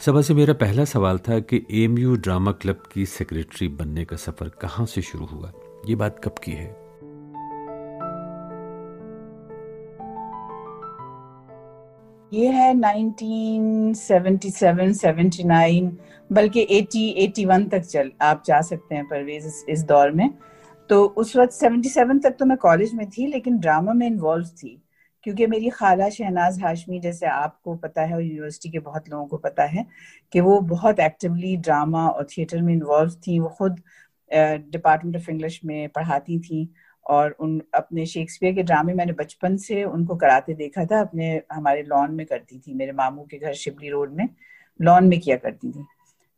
صبا سے میرا پہلا سوال تھا کہ ایم یو ڈرامہ کلب کی سیکریٹری بننے کا سفر کہاں سے شروع ہوا؟ یہ بات کب کی ہے؟ یہ ہے 1977-79، بلکہ 80-81 تک آپ جا سکتے ہیں پرویز اس دور میں. تو اس وقت 77 تک تو میں کالج میں تھی، لیکن ڈرامہ میں انوالو تھی، کیونکہ میری خالہ شہناز ہاشمی، جیسے آپ کو پتا ہے اور یونیورسٹی کے بہت لوگوں کو پتا ہے، کہ وہ بہت ایکٹیولی ڈرامہ اور تھیٹر میں انوالو تھیں. وہ خود ڈپارٹمنٹ آف انگلش میں پڑھاتی تھیں، اور اپنے شیکسپیئر کے ڈرامے میں نے بچپن سے ان کو کراتے دیکھا تھا. ہمارے لان میں کرتی تھی، میرے ماموں کے گھر شبلی روڈ میں لان میں کیا کرتی تھی.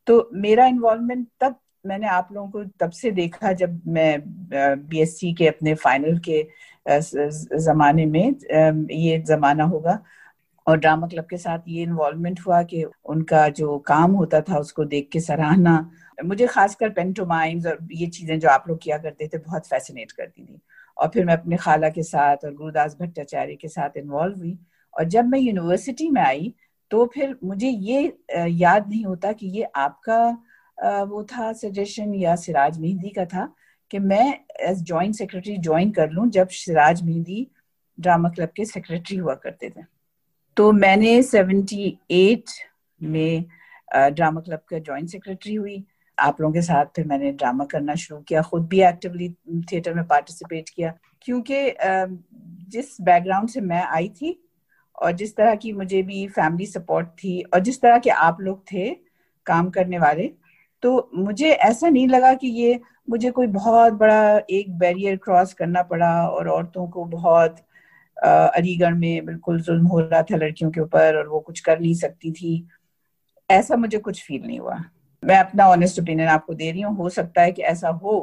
تو میرا انوالومنٹ تب، میں نے آپ لوگوں کو تب سے دیکھا جب میں بی ایس سی کے اپنے فائنل کے زمانے میں، یہ زمانہ ہوگا، اور ڈرامہ کلب کے ساتھ یہ انوالومنٹ ہوا کہ ان کا جو کام ہوتا تھا اس کو دیکھ کے سراہنا. مجھے خاص کر پینٹومائمز اور یہ چیزیں جو آپ لوگ کیا کرتے تھے بہت فیسینیٹ کرتی تھی. اور پھر میں اپنے خالہ کے ساتھ اور گروداس بھٹاچاریہ کے ساتھ انوالو ہوئی. اور جب میں یونیورسٹی میں آئی تو پھر مجھے یہ یاد نہیں ہوتا کہ یہ آپ کا وہ تھا سجیشن یا سراج مہندی کا تھا کہ میں ایز جوائنٹ سیکرٹری جوائن کر لوں، جب سراج مہندی ڈرامہ کلب کے سیکرٹری ہوا کرتے تھے. تو میں نے 78 میں ڈرامہ کلب کا جوائنٹ سیکرٹری ہوئی. آپ لوگوں کے ساتھ پھر میں نے ڈرامہ کرنا شروع کیا، خود بھی ایکٹیولی تھیٹر میں پارٹیسپیٹ کیا، کیونکہ جس بیک گراؤنڈ سے میں آئی تھی اور جس طرح کی مجھے بھی فیملی سپورٹ تھی اور جس طرح کے آپ لوگ تھے کام کرنے والے، تو مجھے ایسا نہیں لگا کہ یہ مجھے کوئی بہت بڑا ایک بیریئر کراس کرنا پڑا اور عورتوں کو بہت علی گڑھ میں بالکل ظلم ہو رہا تھا لڑکیوں کے اوپر اور وہ کچھ کر نہیں سکتی تھی. ایسا مجھے کچھ فیل نہیں ہوا. میں اپنا آنیسٹ اوپینین آپ کو دے رہی ہوں. ہو سکتا ہے کہ ایسا ہو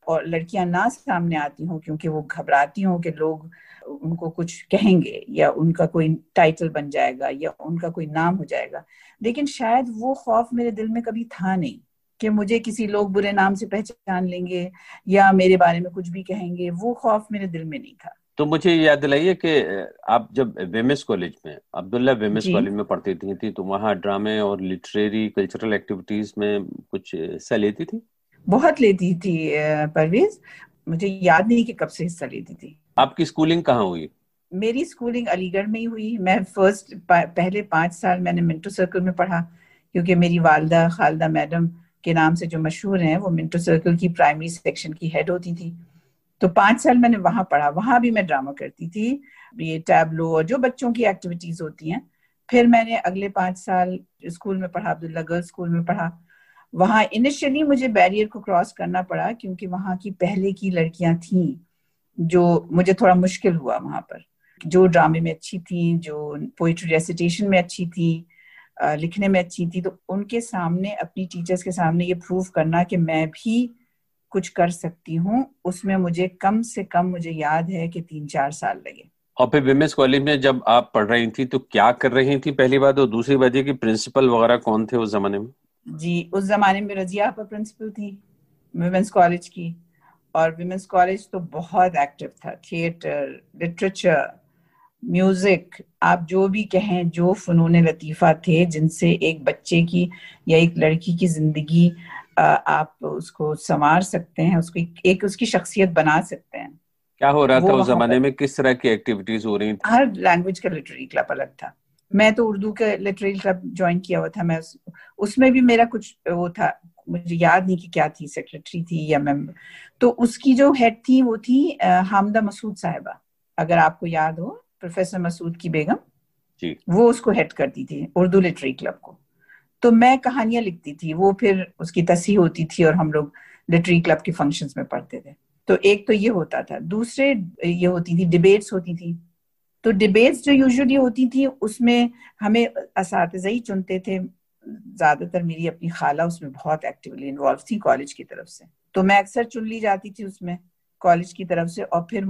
اور لڑکیاں نہ سامنے آتی ہوں کیونکہ وہ گھبراتی ہوں کہ لوگ ان کو کچھ کہیں گے یا ان کا کوئی ٹائٹل بن جائے گا یا ان کا کوئی نام ہو جائے گا. لیکن شاید وہ خوف میرے دل میں کبھی تھا نہیں کہ مجھے کسی لوگ برے نام سے پہچان لیں گے یا میرے بارے میں کچھ بھی کہیں گے. وہ خوف میرے دل میں نہیں تھا. تو مجھے یاد دلائیے کہ آپ جب ویمس کالج میں، عبداللہ ویمس کالج میں پڑھتی تھی تو وہاں ڈرامے اور لٹریری کلچرل ایکٹیویٹیز میں کچھ حصہ لیتی تھی؟ بہت لیتی تھی پرویز. مجھے یاد نہیں کہ کب سے حصہ لیتی تھی. آپ کی اسکولنگ کہاں ہوئی؟ میری اسکولنگ علی گڑھ میں ہی ہوئی. میں پہلے 5 سال میں نے منٹو سرکل میں پڑھا، کیونکہ میری والدہ خالدہ میڈم کے نام سے جو مشہور ہیں وہ منٹو سرکل کی پرائمری سیکشن کی ہیڈ ہوتی تھی. تو 5 سال میں نے وہاں پڑھا. وہاں بھی میں ڈرامہ کرتی تھی، یہ ٹیبلو اور جو بچوں کی ایکٹیویٹیز ہوتی ہیں. پھر میں نے اگلے 5 سال اسکول میں پڑھا، عبداللہ گرلز اسکول میں پڑھا. وہاں انیشلی مجھے بیریئر کو کراس کرنا پڑا کیونکہ وہاں کی پہلے کی لڑکیاں تھیں جو مجھے تھوڑا مشکل ہوا وہاں پر، جو ڈرامے میں اچھی تھیں، جو پوئٹری ریسیٹیشن میں اچھی تھی، لکھنے میں اچھی تھی. تو ان کے سامنے، اپنی ٹیچرز کے سامنے یہ پروو کرنا کہ میں بھی کچھ کر سکتی ہوں، اس میں مجھے کم سے کم مجھے یاد ہے کہ 3-4 سال لگے. اور پھر ویمنس کالج میں جب آپ پڑھ رہی تھی تو کیا کر رہی تھی پہلی بات، اور دوسری بات یہ کہ پرنسپل وغیرہ کون تھے اس زمانے میں؟ جی، اس زمانے میں رضیہ آپا پرنسپل تھی ویمنس کالج کی. اور ویمنس کالج تو بہت ایکٹیو تھا. تھیٹر، لٹریچر، میوزک، آپ جو بھی کہیں، جو فنون لطیفہ تھے جن سے ایک بچے کی یا ایک لڑکی کی زندگی آپ اس کو سنوار سکتے ہیں، اس کو ایک اس کی شخصیت بنا سکتے ہیں. کیا ہو رہا تھا اس زمانے میں؟ کس طرح کی ایکٹیویٹیز ہو رہی تھیں؟ ہر لینگویج کا لٹریری کلب الگ تھا. میں تو اردو کا لٹریری کلب جوائن کیا ہوا تھا. میں اس میں بھی میرا کچھ وہ تھا، مجھے یاد نہیں کہ کیا تھی، سیکرٹری تھی یا ممبر. تو اس کی جو ہیڈ تھی وہ تھی حامدہ مسعود صاحبہ، اگر آپ کو یاد ہو، پروفیسر مسعود کی بیگم. جی، وہ اس کو ہیڈ کرتی تھی اردو لٹریری کلب کو. تو میں کہانیاں لکھتی تھی، وہ پھر اس کی تصحیح ہوتی تھی اور ہم لوگ لٹریری کلب کے فنکشنز میں پڑھتے تھے. تو ایک تو یہ ہوتا تھا. دوسرے یہ ہوتی تھی ڈیبیٹس ہوتی تھی. تو ڈیبیٹس جو یوزلی ہوتی تھی اس میں ہمیں اساتذہ ہی چنتے تھے. زیادہ تر میری اپنی خالہ اس میں بہت ایکٹیولی انوالو تھی کالج کی طرف سے، تو میں اکثر چن لی جاتی تھی اس میں کالج کی طرف سے. اور پھر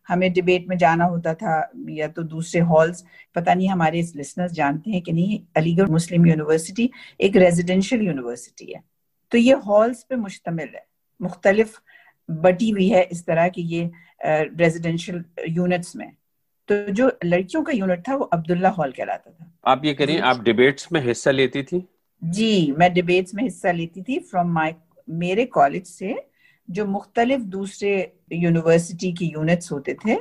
ہمیں ڈیبیٹ میں جانا ہوتا تھا یا تو دوسرے ہالز. پتہ نہیں ہمارے لسنرز جانتے ہیں کہ نہیں، علی گڑھ مسلم یونیورسٹی ایک ریزیڈینشیل یونیورسٹی ہے. تو یہ ہالز پہ مشتمل ہے، مختلف بٹی ہوئی ہے اس طرح کہ یہ ریزیڈینشیل یونٹس میں. تو جو لڑکیوں کا یونٹ تھا وہ عبداللہ ہال کہلاتا تھا. آپ یہ کریں، آپ ڈیبیٹس میں حصہ لیتی تھی؟ جی میں ڈبیٹس میں حصہ لیتی تھی میرے کالج سے جو مختلف دوسرے یونیورسٹی کی یونٹس ہوتے تھے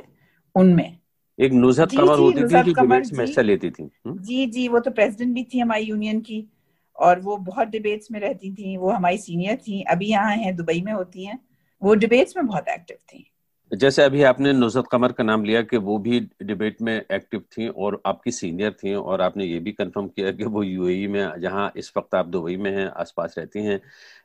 ان میں. ایک نزہت قمر جی ہوتی تھی جو نزہت قمر ڈیبیٹس میں حصہ لیتی تھی. جی وہ تو پریزیڈنٹ بھی تھی ہماری یونین کی اور وہ بہت ڈبیٹس میں رہتی تھیں. وہ ہماری سینئر تھیں, ابھی یہاں ہیں, دبئی میں ہوتی ہیں. وہ ڈبیٹس میں بہت ایکٹیو تھیں. جیسے ابھی آپ نے نزہت قمر کا نام لیا کہ وہ بھی ڈیبیٹ میں ایکٹیو تھیں اور آپ کی سینئر تھیں, اور آپ نے یہ بھی کنفرم کیا کہ وہ یو اے ای میں, جہاں اس وقت آپ دبئی میں ہیں, آس پاس رہتی ہیں.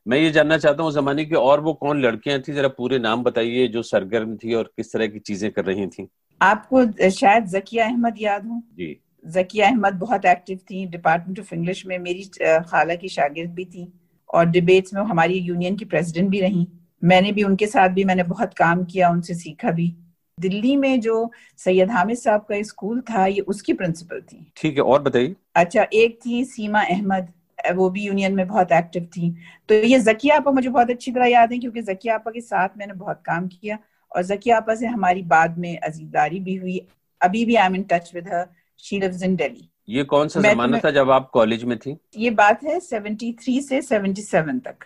میں یہ جاننا چاہتا ہوں زمانے کی اور وہ کون لڑکیاں تھیں, ذرا پورے نام بتائیے جو سرگرم تھی اور کس طرح کی چیزیں کر رہی تھیں. آپ کو شاید ذکیہ احمد یاد ہوں. جی ذکیہ احمد بہت ایکٹیو تھیں ڈپارٹمنٹ آف انگلش میں, میری خالہ کی شاگرد بھی تھیں اور ڈبیٹس میں ہماری یونین کی پریزیڈنٹ بھی رہیں. میں نے بھی ان کے ساتھ بھی میں نے بہت کام کیا, ان سے سیکھا بھی. دلی میں جو سید حامد صاحب کا اسکول تھا یہ اس کی پرنسپل تھی. ٹھیک ہے, اور بتائیے. اچھا, ایک تھی سیما احمد, وہ بھی یونین میں بہت ایکٹیو تھی. تو یہ ذکیہ آپا مجھے بہت اچھی طرح یاد ہے کیونکہ ذکیہ آپا کے ساتھ میں نے بہت کام کیا اور ذکیہ آپا سے ہماری بعد میں عزیزداری بھی ہوئی. ابھی بھی I am in touch with her. She leaves ان دہلی. یہ کون سا زمانہ تھا جب آپ کالج میں تھی؟ یہ بات ہے 73 سے 77 تک.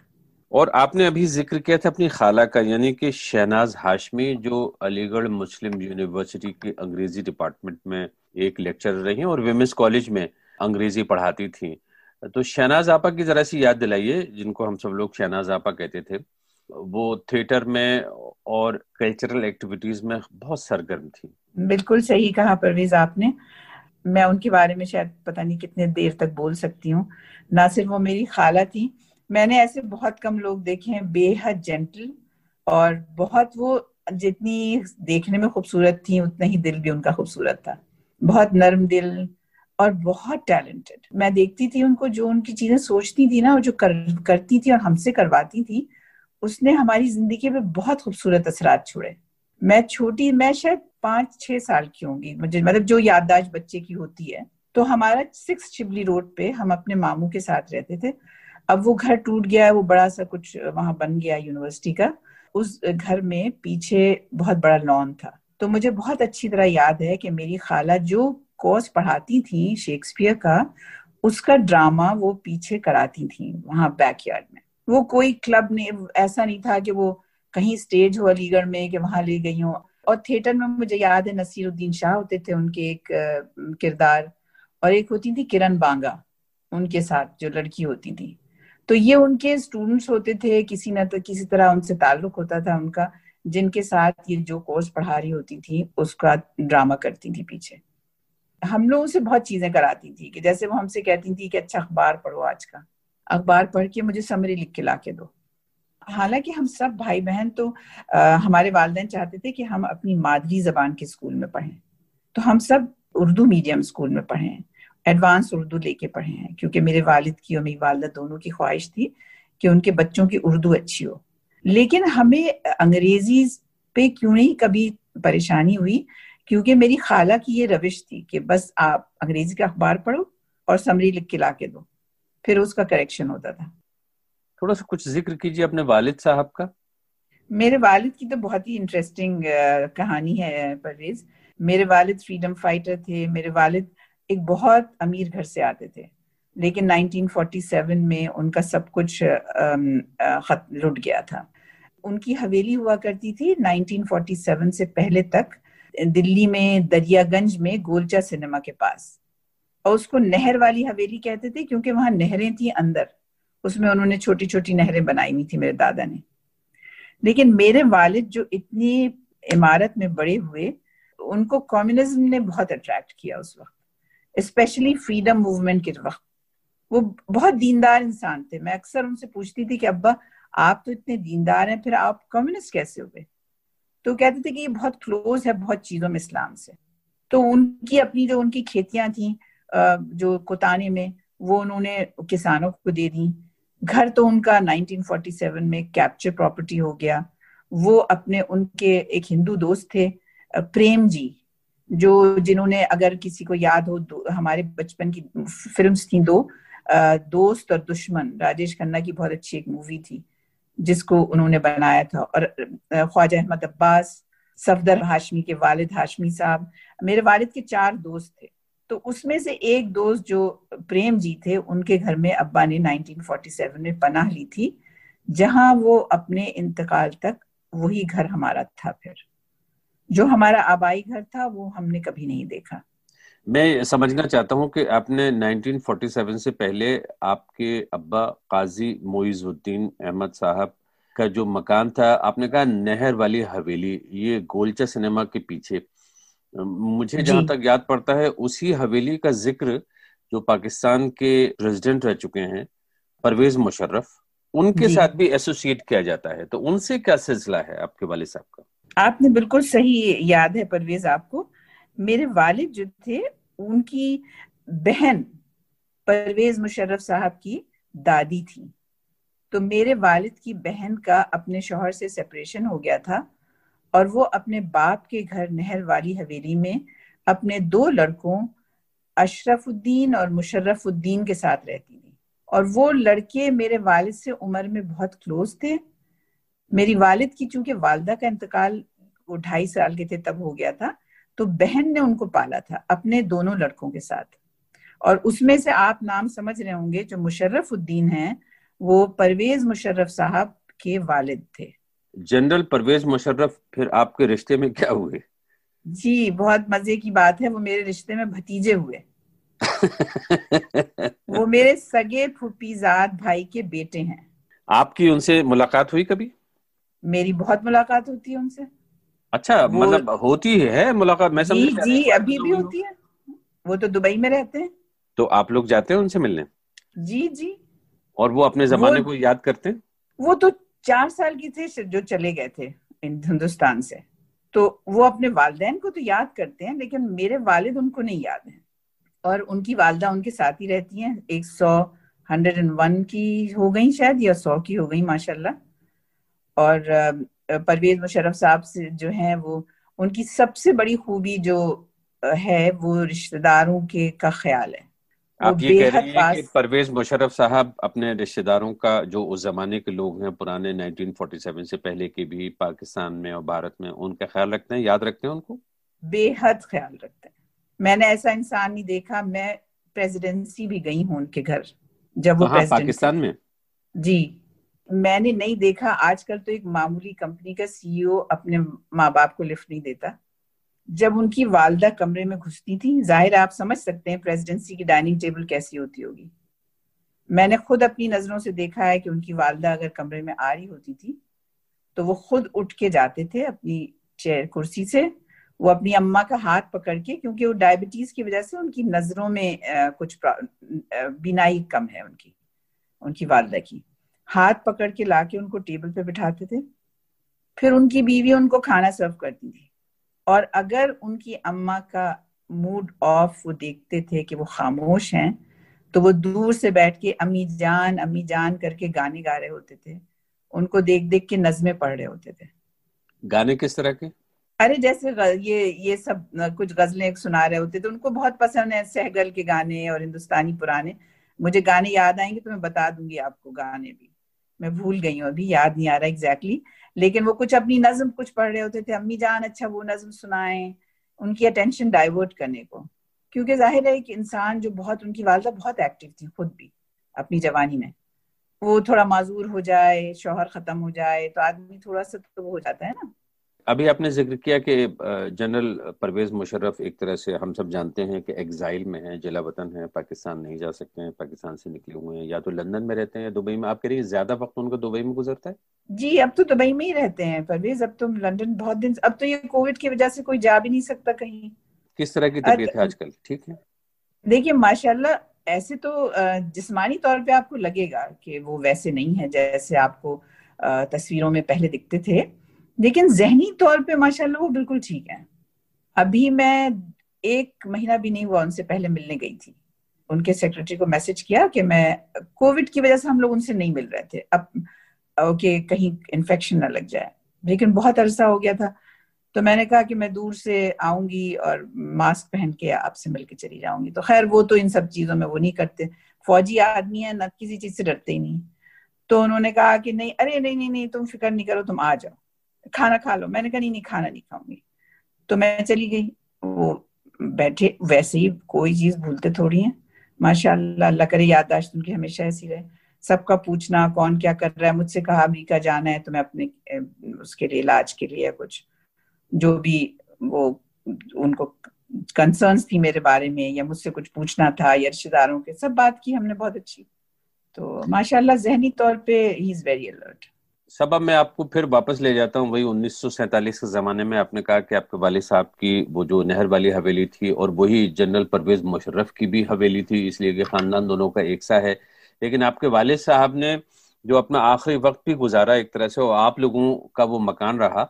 اور آپ نے ابھی ذکر کیا تھا اپنی خالہ کا, یعنی کہ شہناز ہاشمی, جو علی گڑھ مسلم یونیورسٹی کی انگریزی ڈپارٹمنٹ میں ایک لیکچرر رہی اور ویمنس کالج میں انگریزی پڑھاتی تھیں. تو شہناز آپا کی ذرا سی یاد دلائیے, جن کو ہم سب لوگ شہناز آپا کہتے تھے. وہ تھیٹر میں اور کلچرل ایکٹیویٹیز میں بہت سرگرم تھی. بالکل صحیح کہا پرویز آپ نے. میں ان کے بارے میں شاید پتہ نہیں کتنے دیر تک بول سکتی ہوں. نہ صرف وہ میری خالہ تھی, میں نے ایسے بہت کم لوگ دیکھے ہیں بے حد جینٹل, اور بہت وہ جتنی دیکھنے میں خوبصورت تھی اتنا ہی دل بھی ان کا خوبصورت تھا. بہت نرم دل اور بہت ٹیلنٹڈ. میں دیکھتی تھی ان کو, جو ان کی چیزیں سوچتی تھی نا اور جو کرتی تھی اور ہم سے کرواتی تھی, اس نے ہماری زندگی پہ بہت خوبصورت اثرات چھوڑے. میں شاید 5-6 سال کی ہوں گی, مجھے مطلب جو یادداشت بچے کی ہوتی ہے. تو ہمارا 6 شبلی روڈ پہ ہم اپنے ماموں کے ساتھ رہتے تھے. اب وہ گھر ٹوٹ گیا, وہ بڑا سا کچھ وہاں بن گیا یونیورسٹی کا. اس گھر میں پیچھے بہت بڑا لان تھا. تو مجھے بہت اچھی طرح یاد ہے کہ میری خالہ جو کورس پڑھاتی تھی شیکسپیئر کا, اس کا ڈرامہ وہ پیچھے کراتی تھیں وہاں بیک یارڈ میں. وہ کوئی کلب نہیں, ایسا نہیں تھا کہ وہ کہیں اسٹیج ہو علی گڑھ میں کہ وہاں لے گئی ہوں. اور تھیٹر میں مجھے یاد ہے نصیر الدین شاہ ہوتے تھے ان کے ایک کردار, اور ایک ہوتی تھی کرن بانگا ان کے ساتھ جو لڑکی ہوتی تھی. تو یہ ان کے اسٹوڈنٹس ہوتے تھے, کسی نہ کسی طرح ان سے تعلق ہوتا تھا ان کا, جن کے ساتھ یہ جو کورس پڑھا رہی ہوتی تھی اس کا ڈرامہ کرتی تھی پیچھے. ہم لوگوں سے بہت چیزیں کراتی تھی, کہ جیسے وہ ہم سے کہتی تھی کہ اچھا اخبار پڑھو, آج کا اخبار پڑھ کے مجھے سمری لکھ کے لا کے دو. حالانکہ ہم سب بھائی بہن تو ہمارے والدین چاہتے تھے کہ ہم اپنی مادری زبان کے اسکول میں پڑھیں, تو ہم سب اردو میڈیم اسکول میں پڑھے ہیں, ایڈوانس اردو لے کے پڑھے ہیں, کیونکہ میرے والد کی اور میری والدہ دونوں کی خواہش تھی کہ ان کے بچوں کی اردو اچھی ہو. لیکن ہمیں انگریزی پہ کیوں نہیں کبھی پریشانی ہوئی, کیونکہ میری خالہ کی یہ روش تھی کہ بس آپ انگریزی کا اخبار پڑھو اور سمری لکھ کے لا کے دو, پھر اس کا کریکشن ہوتا تھا. تھوڑا سا کچھ ذکر کیجیے اپنے والد صاحب کا. میرے والد کی تو بہت ہی انٹرسٹنگ کہانی ہے پرویز. میرے والد فریڈم فائٹر تھے. میرے والد ایک بہت امیر گھر سے آتے تھے, لیکن 1947 میں ان کا سب کچھ لٹ گیا تھا. ان کی حویلی ہوا کرتی تھی 1947 سے پہلے تک دلی میں دریا گنج میں گولچا سنیما کے پاس, اور اس کو نہر والی حویلی کہتے تھے کیونکہ وہاں نہریں تھیں اندر, اس میں انہوں نے چھوٹی چھوٹی نہریں بنائی ہوئی تھی میرے دادا نے. لیکن میرے والد جو اتنی عمارت میں بڑے ہوئے, ان کو کمیونزم نے بہت اٹریکٹ کیا اس وقت, اسپیشلی فریڈم موومنٹ کے وقت. وہ بہت دیندار انسان تھے. میں اکثر ان سے پوچھتی تھی کہ ابا آپ تو اتنے دیندار ہیں, پھر آپ کمیونسٹ کیسے ہوئے؟ تو کہتے تھے کہ یہ بہت کلوز ہے بہت چیزوں میں اسلام سے. تو ان کی اپنی جو ان کی کھیتیاں تھیں جو کوتانے میں, وہ انہوں نے کسانوں کو دے دیں. گھر تو ان کا 1947 میں کیپچر پراپرٹی ہو گیا. وہ اپنے ان کے ایک ہندو دوست تھے پریم جی, جو جنہوں نے, اگر کسی کو یاد ہو, ہمارے بچپن کی فلمز تھیں دو, دوست اور دشمن, راجیش کھنہ کی بہت اچھی ایک مووی تھی جس کو انہوں نے بنایا تھا. اور خواجہ احمد عباس, صفدر ہاشمی کے والد ہاشمی صاحب. میرے والد کے 4 دوست تھے. تو اس میں سے ایک دوست جو پریم جی تھے، ان کے گھر میں ابا نے 1947 میں پناہ لی تھی، جہاں وہ اپنے انتقال تک وہی گھر ہمارا تھا. پھر جو ہمارا آبائی گھر تھا وہ ہم نے کبھی نہیں دیکھا. میں سمجھنا چاہتا ہوں کہ آپ نے 1947 سے پہلے آپ کے ابا قاضی معیز الدین احمد صاحب کا جو مکان تھا، آپ نے کہا نہر والی حویلی، یہ گولچہ سنیما کے پیچھے، مجھے جہاں جی تک یاد پڑتا ہے اسی حویلی کا ذکر جو پاکستان کے پریزیڈنٹ رہ چکے ہیں پرویز مشرف، ان کے جی، ساتھ بھی ایسوسیٹ کیا جاتا ہے. تو ان سے کیا سلسلہ ہے آپ کے والد صاحب کا؟ آپ نے بالکل صحیح یاد ہے پرویز آپ کو. میرے والد جو تھے ان کی بہن پرویز مشرف صاحب کی دادی تھی. تو میرے والد کی بہن کا اپنے شوہر سے سپریشن ہو گیا تھا، اور وہ اپنے باپ کے گھر نہر والی حویلی میں اپنے 2 لڑکوں اشرف الدین اور مشرف الدین کے ساتھ رہتی تھی. اور وہ لڑکے میرے والد سے عمر میں بہت کلوز تھے. میری والد کی چونکہ والدہ کا انتقال وہ 2.5 سال کے تھے تب ہو گیا تھا، تو بہن نے ان کو پالا تھا اپنے دونوں لڑکوں کے ساتھ. اور اس میں سے آپ نام سمجھ رہے ہوں گے، جو مشرف الدین ہیں وہ پرویز مشرف صاحب کے والد تھے. جنرل پرویز مشرف پھر آپ کے رشتے میں کیا ہوئے؟ جی بہت مزے کی بات ہے، وہ میرے رشتے میں بھتیجے ہوئے. وہ میرے سگے پھوپھی زاد بھائی کے بیٹے ہیں. آپ کی ان سے ملاقات ہوئی کبھی؟ میری بہت ملاقات ہوتی ہے ان سے. اچھا، وہ مطلب ہوتی ہے ملاقات، میں جی سمجھا شاید ایک جی بار ابھی دو بھی ہوئی ہو. ہوتی ہے. وہ تو دبئی میں رہتے ہیں. تو آپ لوگ جاتے ہیں ان سے ملنے؟ جی جی. اور وہ اپنے وہ زمانے کو یاد کرتے ہیں؟ وہ تو 4 سال کی تھے جو چلے گئے تھے ہندوستان سے، تو وہ اپنے والدین کو تو یاد کرتے ہیں، لیکن میرے والد ان کو نہیں یاد ہیں. اور ان کی والدہ ان کے ساتھ ہی رہتی ہیں. 101 کی ہو گئی شاید، یا 100 کی ہو گئی ماشاء اللہ. اور پرویز مشرف صاحب سے جو ہیں، وہ ان کی سب سے بڑی خوبی جو ہے وہ رشتہ داروں کے کا خیال ہے. وہ آپ یہ بے کہہ حد رہی ہیں کہ پاس. پرویز مشرف صاحب اپنے رشتہ داروں کا، جو اس زمانے کے لوگ ہیں پرانے 1947 سے پہلے کے بھی پاکستان میں اور بھارت میں، ان کا خیال رکھتے ہیں، یاد رکھتے ہیں ان کو؟ بے حد خیال رکھتے ہیں. میں نے ایسا انسان نہیں دیکھا. میں پریزیڈنسی بھی گئی ہوں ان کے گھر جب وہ کہاں، پریزیڈنٹ تھے. پاکستان میں؟ جی میں نے نہیں دیکھا. آج کل تو ایک معمولی کمپنی کا سی او اپنے ماں باپ کو لفٹ نہیں دیتا. جب ان کی والدہ کمرے میں گھستی تھی، ظاہر آپ سمجھ سکتے ہیں پریزیڈنسی کی ڈائننگ ٹیبل کیسی ہوتی ہوگی. میں نے خود اپنی نظروں سے دیکھا ہے کہ ان کی والدہ اگر کمرے میں آ رہی ہوتی تھی تو وہ خود اٹھ کے جاتے تھے اپنی چیئر کرسی سے. وہ اپنی اماں کا ہاتھ پکڑ کے، کیونکہ وہ ڈائبٹیز کی وجہ سے ان کی نظروں میں کچھ بینائی کم ہے ان کی والدہ کی، ہاتھ پکڑ کے لا کے ان کو ٹیبل پہ بٹھاتے تھے. پھر ان کی بیوی ان کو کھانا سرو کرتی تھی. اور اگر ان کی اماں کا موڈ آف وہ دیکھتے تھے کہ وہ خاموش ہیں، تو وہ دور سے بیٹھ کے امی جان کر کے گانے گا رہے ہوتے تھے. ان کو دیکھ دیکھ کے نظمیں پڑھ رہے ہوتے تھے. گانے کس طرح کے؟ ارے جیسے یہ سب کچھ غزلیں سنا رہے ہوتے تھے. ان کو بہت پسند ہے سہگل کے گانے اور ہندوستانی پرانے. مجھے گانے یاد آئیں گے تو میں بتا دوں گی آپ کو. گانے بھی میں بھول گئی ہوں، ابھی یاد نہیں آ رہا ایگزیکٹلی. لیکن وہ کچھ اپنی نظم کچھ پڑھ رہے ہوتے تھے. امی جان اچھا وہ نظم سنائیں، ان کی اٹینشن ڈائیورٹ کرنے کو. کیونکہ ظاہر ہے کہ انسان جو بہت، ان کی والدہ بہت ایکٹیو تھی خود بھی اپنی جوانی میں، وہ تھوڑا معذور ہو جائے، شوہر ختم ہو جائے تو آدمی تھوڑا سا تو ہو جاتا ہے نا. ابھی آپ نے ذکر کیا کہ جنرل پرویز مشرف ایک طرح سے ہم سب جانتے ہیں کہ ایگزائل میں ہیں، جلا وطن ہیں، پاکستان نہیں جا سکتے ہیں، پاکستان سے نکلے ہوئے ہیں، یا تو لندن میں رہتے ہیں یا دبئی میں. آپ کہہ رہی ہیں زیادہ وقت ان کا دبئی میں گزرتا ہے؟ جی اب تو دبئی میں ہی رہتے ہیں پرویز. اب تو لندن بہت دن، اب تو یہ کووڈ کی وجہ سے کوئی جا بھی نہیں سکتا کہیں. کس طرح کی طبیعت ہے آج کل؟ ٹھیک ہے؟ دیکھیے ماشاء اللہ، ایسے تو جسمانی طور پہ آپ کو لگے گا کہ وہ ویسے نہیں ہے جیسے آپ کو تصویروں میں پہلے دکھتے تھے، لیکن ذہنی طور پہ ماشاء اللہ وہ بالکل ٹھیک ہے. ابھی میں 1 مہینہ بھی نہیں ہوا ان سے پہلے ملنے گئی تھی. ان کے سیکرٹری کو میسج کیا کہ میں، کووڈ کی وجہ سے ہم لوگ ان سے نہیں مل رہے تھے اب کہ کہیں انفیکشن نہ لگ جائے، لیکن بہت عرصہ ہو گیا تھا. تو میں نے کہا کہ میں دور سے آؤں گی اور ماسک پہن کے آپ سے مل کے چلی جاؤں گی. تو خیر وہ تو ان سب چیزوں میں وہ نہیں کرتے، فوجی آدمی ہیں، نہ کسی چیز سے ڈرتے ہی نہیں. تو انہوں نے کہا کہ نہیں، ارے نہیں تم فکر نہیں کرو، تم آ جاؤ، کھانا کھا لو. میں نے کہا نہیں کھانا نہیں کھاؤں گی. تو میں چلی گئی. وہ بیٹھے ویسے ہی کوئی چیز بھولتے تھوڑی ہیں. ماشاءاللہ, اللہ کرے یادداشت ان کی ہمیشہ ایسی رہے. سب کا پوچھنا کون کیا کر رہا ہے. مجھ سے کہا امریکہ جانا ہے تو میں اپنے اس کے لیے علاج کے لیے کچھ جو بھی وہ ان کو کنسرنس تھی میرے بارے میں یا مجھ سے کچھ پوچھنا تھا یا رشتے داروں کے, سب بات کی ہم نے بہت اچھی. تو ماشاءاللہ ذہنی طور پہ ہی از ویری الرٹ. سبا میں آپ کو پھر واپس لے جاتا ہوں وہی 1947 کے زمانے میں. آپ نے کہا کہ آپ کے والد صاحب کی وہ جو نہر والی حویلی تھی اور وہی جنرل پرویز مشرف کی بھی حویلی تھی, اس لیے کہ خاندان دونوں کا ایک سا ہے. لیکن آپ کے والد صاحب نے جو اپنا آخری وقت بھی گزارا ایک طرح سے, اور آپ لوگوں کا وہ مکان رہا,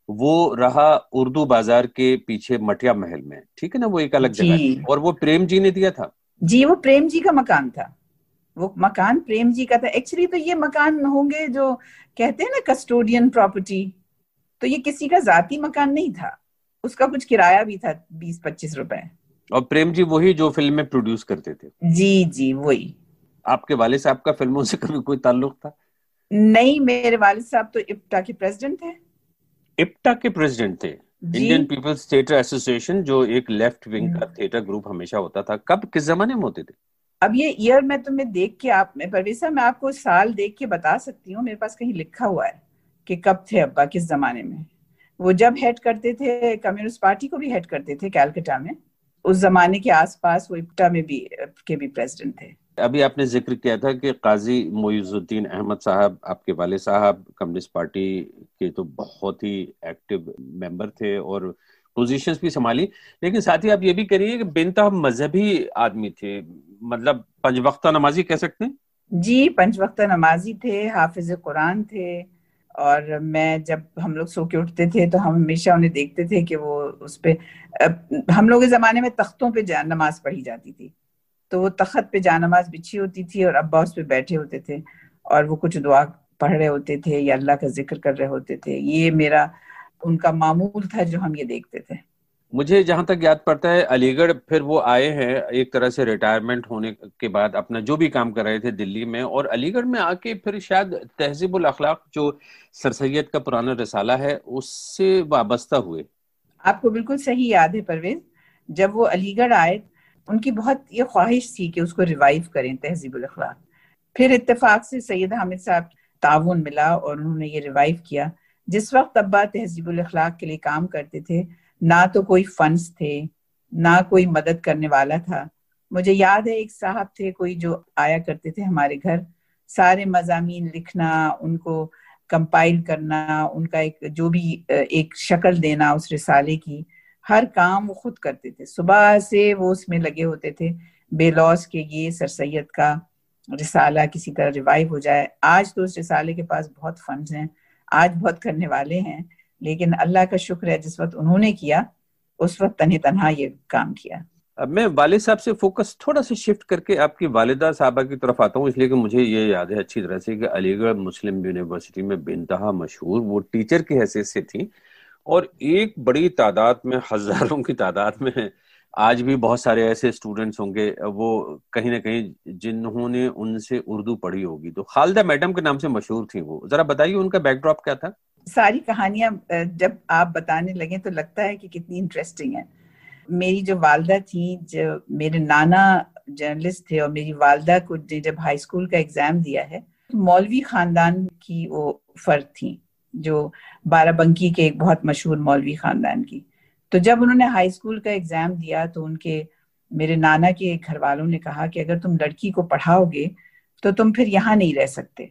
وہ رہا اردو بازار کے پیچھے مٹیا محل میں, ٹھیک ہے نا, وہ ایک الگ جگہ جی اور وہ پریم جی نے دیا تھا. جی, وہ پریم جی کا مکان تھا. وہ مکان پریم جی کا تھا. ایکچولی تو یہ مکان ہوں گے جو کہتے ہیں نا کسٹوڈین پراپرٹی, تو یہ کسی کا ذاتی مکان نہیں تھا. اس کا کچھ کرایہ بھی تھا 20-25 روپے. اور پریم جی وہی جو فلم میں پروڈیوس کرتے تھے. جی جی وہی. آپ کے والد صاحب کا فلموں سے کبھی کوئی تعلق تھا؟ نہیں, میرے والد صاحب تو اپٹا کے پریزیڈنٹ تھے. اپٹا کے پریزیڈنٹ تھے, انڈین پیپلز تھیٹر ایسوسیشن, جو ایک لیفٹ ونگ کا تھیٹر گروپ ہمیشہ ہوتا تھا. کب کس زمانے میں ہوتے تھے؟ اب یہ ایئر میں تمہیں دیکھ کے میں پرویز صاحب میں آپ کو سال دیکھ کے بتا سکتی ہوں, میرے پاس کہیں لکھا ہوا ہے کہ کب تھے ابا, کس زمانے میں. وہ جب ہیڈ کرتے تھے کمیونسٹ پارٹی کو بھی ہیڈ کرتے تھے کیلکٹا میں, اس زمانے کے آس پاس وہ اپٹا میں بھی کے بھی پریزیڈنٹ تھے. ابھی آپ نے ذکر کیا تھا کہ قاضی معیز الدین احمد صاحب, آپ کے والد صاحب کمیونسٹ پارٹی کے تو بہت ہی ایکٹیو ممبر تھے اور پوزیشنز بھی سنبھالی, لیکن ساتھ ہی آپ یہ بھی کریے کہ بے انتہا مذہبی آدمی تھے, مطلب 5 وقتہ نمازی کہہ سکتے ہیں. جی, 5 وقتہ نمازی تھے, حافظ قرآن تھے. اور میں جب ہم لوگ سو کے اٹھتے تھے تو ہم ہمیشہ انہیں دیکھتے تھے کہ وہ اس پہ, ہم لوگ کے زمانے میں تختوں پہ نماز پڑھی جاتی تھی, تو وہ تخت پہ جانماز بچھی ہوتی تھی اور ابا اس پہ بیٹھے ہوتے تھے اور وہ کچھ دعا پڑھ رہے ہوتے تھے یا اللہ کا ذکر کر رہے ہوتے تھے. یہ میرا ان کا معمول تھا جو ہم یہ دیکھتے تھے. مجھے جہاں تک یاد پڑتا ہے علی گڑھ پھر وہ آئے ہیں ایک طرح سے ریٹائرمنٹ ہونے کے بعد, اپنا جو بھی کام کر رہے تھے دلی میں, اور علی گڑھ میں آ کے پھر شاید تہذیب الاخلاق جو سر سید کا پرانا رسالہ ہے اس سے وابستہ ہوئے. آپ کو بالکل صحیح یاد ہے پرویز, جب وہ علی گڑھ آئے ان کی بہت یہ خواہش تھی کہ اس کو ریوائیو کریں تہذیب الاخلاق. پھر اتفاق سے سید حامد صاحب تعاون ملا اور انہوں نے یہ ریوائیو کیا. جس وقت ابا تہذیب الاخلاق کے لیے کام کرتے تھے, نہ تو کوئی فنڈز تھے, نہ کوئی مدد کرنے والا تھا. مجھے یاد ہے ایک صاحب تھے کوئی جو آیا کرتے تھے ہمارے گھر, سارے مضامین لکھنا, ان کو کمپائل کرنا, ان کا ایک جو بھی ایک شکل دینا اس رسالے کی, ہر کام وہ خود کرتے تھے. صبح سے وہ اس میں لگے ہوتے تھے بے لوث کے یہ سر سید کا رسالہ کسی طرح ریوائیو ہو جائے. آج تو اس رسالے کے پاس بہت فنڈز ہیں, آج بہت کرنے والے ہیں, لیکن اللہ کا شکر ہے جس وقت انہوں نے کیا اس وقت تنہا یہ کام کیا. اب میں والد صاحب سے فوکس تھوڑا سا شفٹ کر کے آپ کی والدہ صاحبہ کی طرف آتا ہوں, اس لیے کہ مجھے یہ یاد ہے اچھی طرح سے کہ علی گڑھ مسلم یونیورسٹی میں بے انتہا مشہور وہ ٹیچر کی حیثیت سے تھیں, اور ایک بڑی تعداد میں, ہزاروں کی تعداد میں آج بھی بہت سارے ایسے اسٹوڈنٹس ہوں گے وہ کہیں نہ کہیں جنہوں نے ان سے اردو پڑھی ہوگی. تو خالدہ میڈم کے نام سے مشہور تھیں وہ, ذرا بتائیے ان کا بیک ڈراپ کیا تھا. ساری کہانیاں جب آپ بتانے لگیں تو لگتا ہے کہ کتنی انٹرسٹنگ ہے. میری جو والدہ تھیں, جو میرے نانا جرنلسٹ تھے, اور میری والدہ کو جب ہائی اسکول کا ایگزام دیا ہے, مولوی خاندان کی وہ فرد تھیں, جو بارہ بنکی کے ایک بہت مشہور مولوی خاندان کی. تو جب انہوں نے ہائی اسکول کا ایگزام دیا تو ان کے میرے نانا کے گھر والوں نے کہا کہ اگر تم لڑکی کو پڑھاؤ گے تو تم پھر یہاں نہیں رہ سکتے,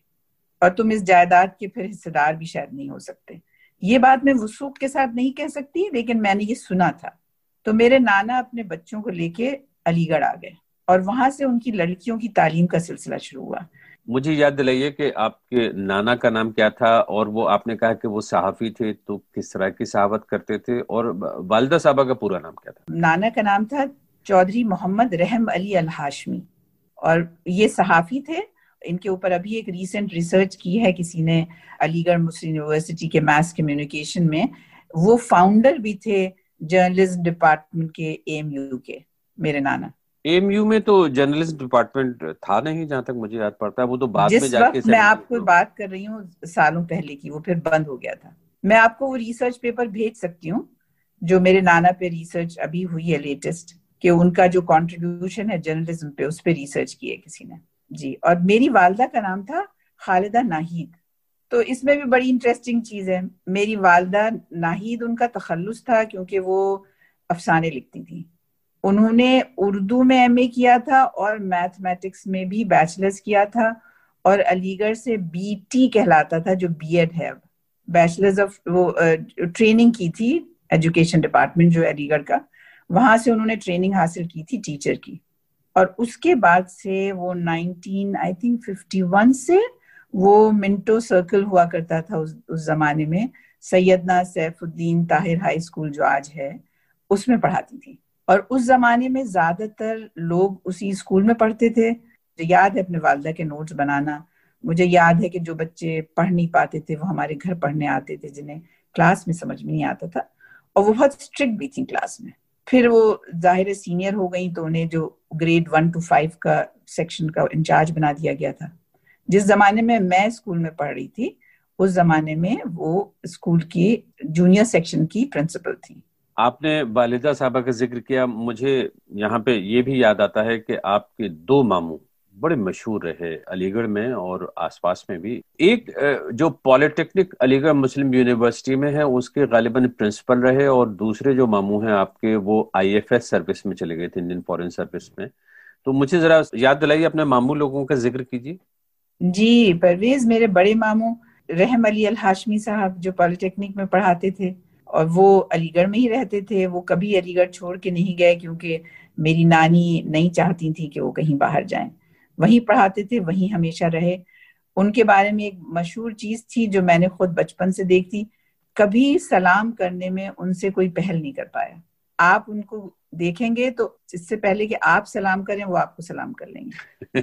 اور تم اس جائیداد کے پھر حصے دار بھی شاید نہیں ہو سکتے. یہ بات میں وثوق کے ساتھ نہیں کہہ سکتی, لیکن میں نے یہ سنا تھا. تو میرے نانا اپنے بچوں کو لے کے علی گڑھ آ گئے, اور وہاں سے ان کی لڑکیوں کی تعلیم کا سلسلہ شروع ہوا. مجھے یاد دلائیے کہ آپ کے نانا کا نام کیا تھا, اور وہ آپ نے کہا کہ وہ صحافی تھے, تو کس طرح کی صحافت کرتے تھے, اور والدہ صاحبہ کا پورا نام کیا تھا؟ نانا کا نام تھا چودھری محمد رحم علی الہاشمی, اور یہ صحافی تھے. ان کے اوپر ابھی ایک ریسنٹ ریسرچ کی ہے کسی نے علی گڑھ مسلم یونیورسٹی کے میس کمیونیکیشن میں. وہ فاؤنڈر بھی تھے جرنلزم ڈپارٹمنٹ کے AMU کے, میرے نانا. AMU میں تو جرنلزم ڈپارٹمنٹ تھا نہیں جہاں تک مجھے یاد پڑتا ہے, وہ تو بعد میں جس جا کے وقت میں آپ کو بات کر رہی ہوں سالوں پہلے کی, وہ پھر بند ہو گیا تھا. میں آپ کو وہ ریسرچ پیپر بھیج سکتی ہوں, جو میرے نانا پہ ریسرچ ابھی ہوئی ہے لیٹسٹ، کہ ان کا جو کنٹریبیوشن ہے جرنلزم پہ، اس پہ ریسرچ کی ہے کسی نے جی. اور میری والدہ کا نام تھا خالدہ ناہید. تو اس میں بھی بڑی انٹرسٹنگ چیز ہے. میری والدہ ناہید ان کا تخلص تھا کیونکہ وہ افسانے لکھتی تھی. انہوں نے اردو میں ایم اے کیا تھا اور میتھمیٹکس میں بھی بیچلرز کیا تھا، اور علی گڑھ سے بی ٹی کہلاتا تھا جو بی ایڈ ہے، بیچلرز آف وہ ٹریننگ کی تھی ایجوکیشن ڈپارٹمنٹ جو علی گڑھ کا، وہاں سے انہوں نے ٹریننگ حاصل کی تھی ٹیچر کی. اور اس کے بعد سے وہ 1951 سے وہ منٹو سرکل ہوا کرتا تھا اس زمانے میں، سیدنا سیف الدین طاہر ہائی اسکول جو آج ہے، اس میں پڑھاتی تھی. اور اس زمانے میں زیادہ تر لوگ اسی اسکول میں پڑھتے تھے. مجھے یاد ہے اپنے والدہ کے نوٹس بنانا. مجھے یاد ہے کہ جو بچے پڑھ نہیں پاتے تھے وہ ہمارے گھر پڑھنے آتے تھے، جنہیں کلاس میں سمجھ میں نہیں آتا تھا، اور وہ بہت اسٹرکٹ بھی تھی کلاس میں. پھر وہ ظاہر سینئر ہو گئی تو انہیں جو گریڈ 1 to 5 کا سیکشن کا انچارج بنا دیا گیا تھا. جس زمانے میں اسکول میں پڑھ رہی تھی اس زمانے میں وہ اسکول کی جونیئر سیکشن کی پرنسپل تھی. آپ نے والدہ صاحبہ کا ذکر کیا، مجھے یہاں پہ یہ بھی یاد آتا ہے کہ آپ کے 2 ماموں بڑے مشہور رہے علی گڑھ میں اور آس پاس میں بھی. ایک جو پالی ٹیکنک علی گڑھ مسلم یونیورسٹی میں ہے اس کے غالباً پرنسپل رہے، اور دوسرے جو ماموں ہیں آپ کے وہ IFS سروس میں چلے گئے تھے، انڈین فورن سروس میں. تو مجھے ذرا یاد دلائیے، اپنے ماموں لوگوں کا ذکر کیجیے. جی پرویز، میرے بڑے ماموں رحم علی الہاشمی صاحب جو پالی ٹیکنک میں پڑھاتے تھے، اور وہ علی گڑھ میں ہی رہتے تھے. وہ کبھی علی گڑھ چھوڑ کے نہیں گئے کیونکہ میری نانی نہیں چاہتی تھی کہ وہ کہیں باہر جائیں. وہیں پڑھاتے تھے، وہیں ہمیشہ رہے. ان کے بارے میں ایک مشہور چیز تھی جو میں نے خود بچپن سے دیکھی، کبھی سلام کرنے میں ان سے کوئی پہل نہیں کر پایا. آپ ان کو دیکھیں گے تو اس سے پہلے کہ آپ سلام کریں وہ آپ کو سلام کر لیں گے.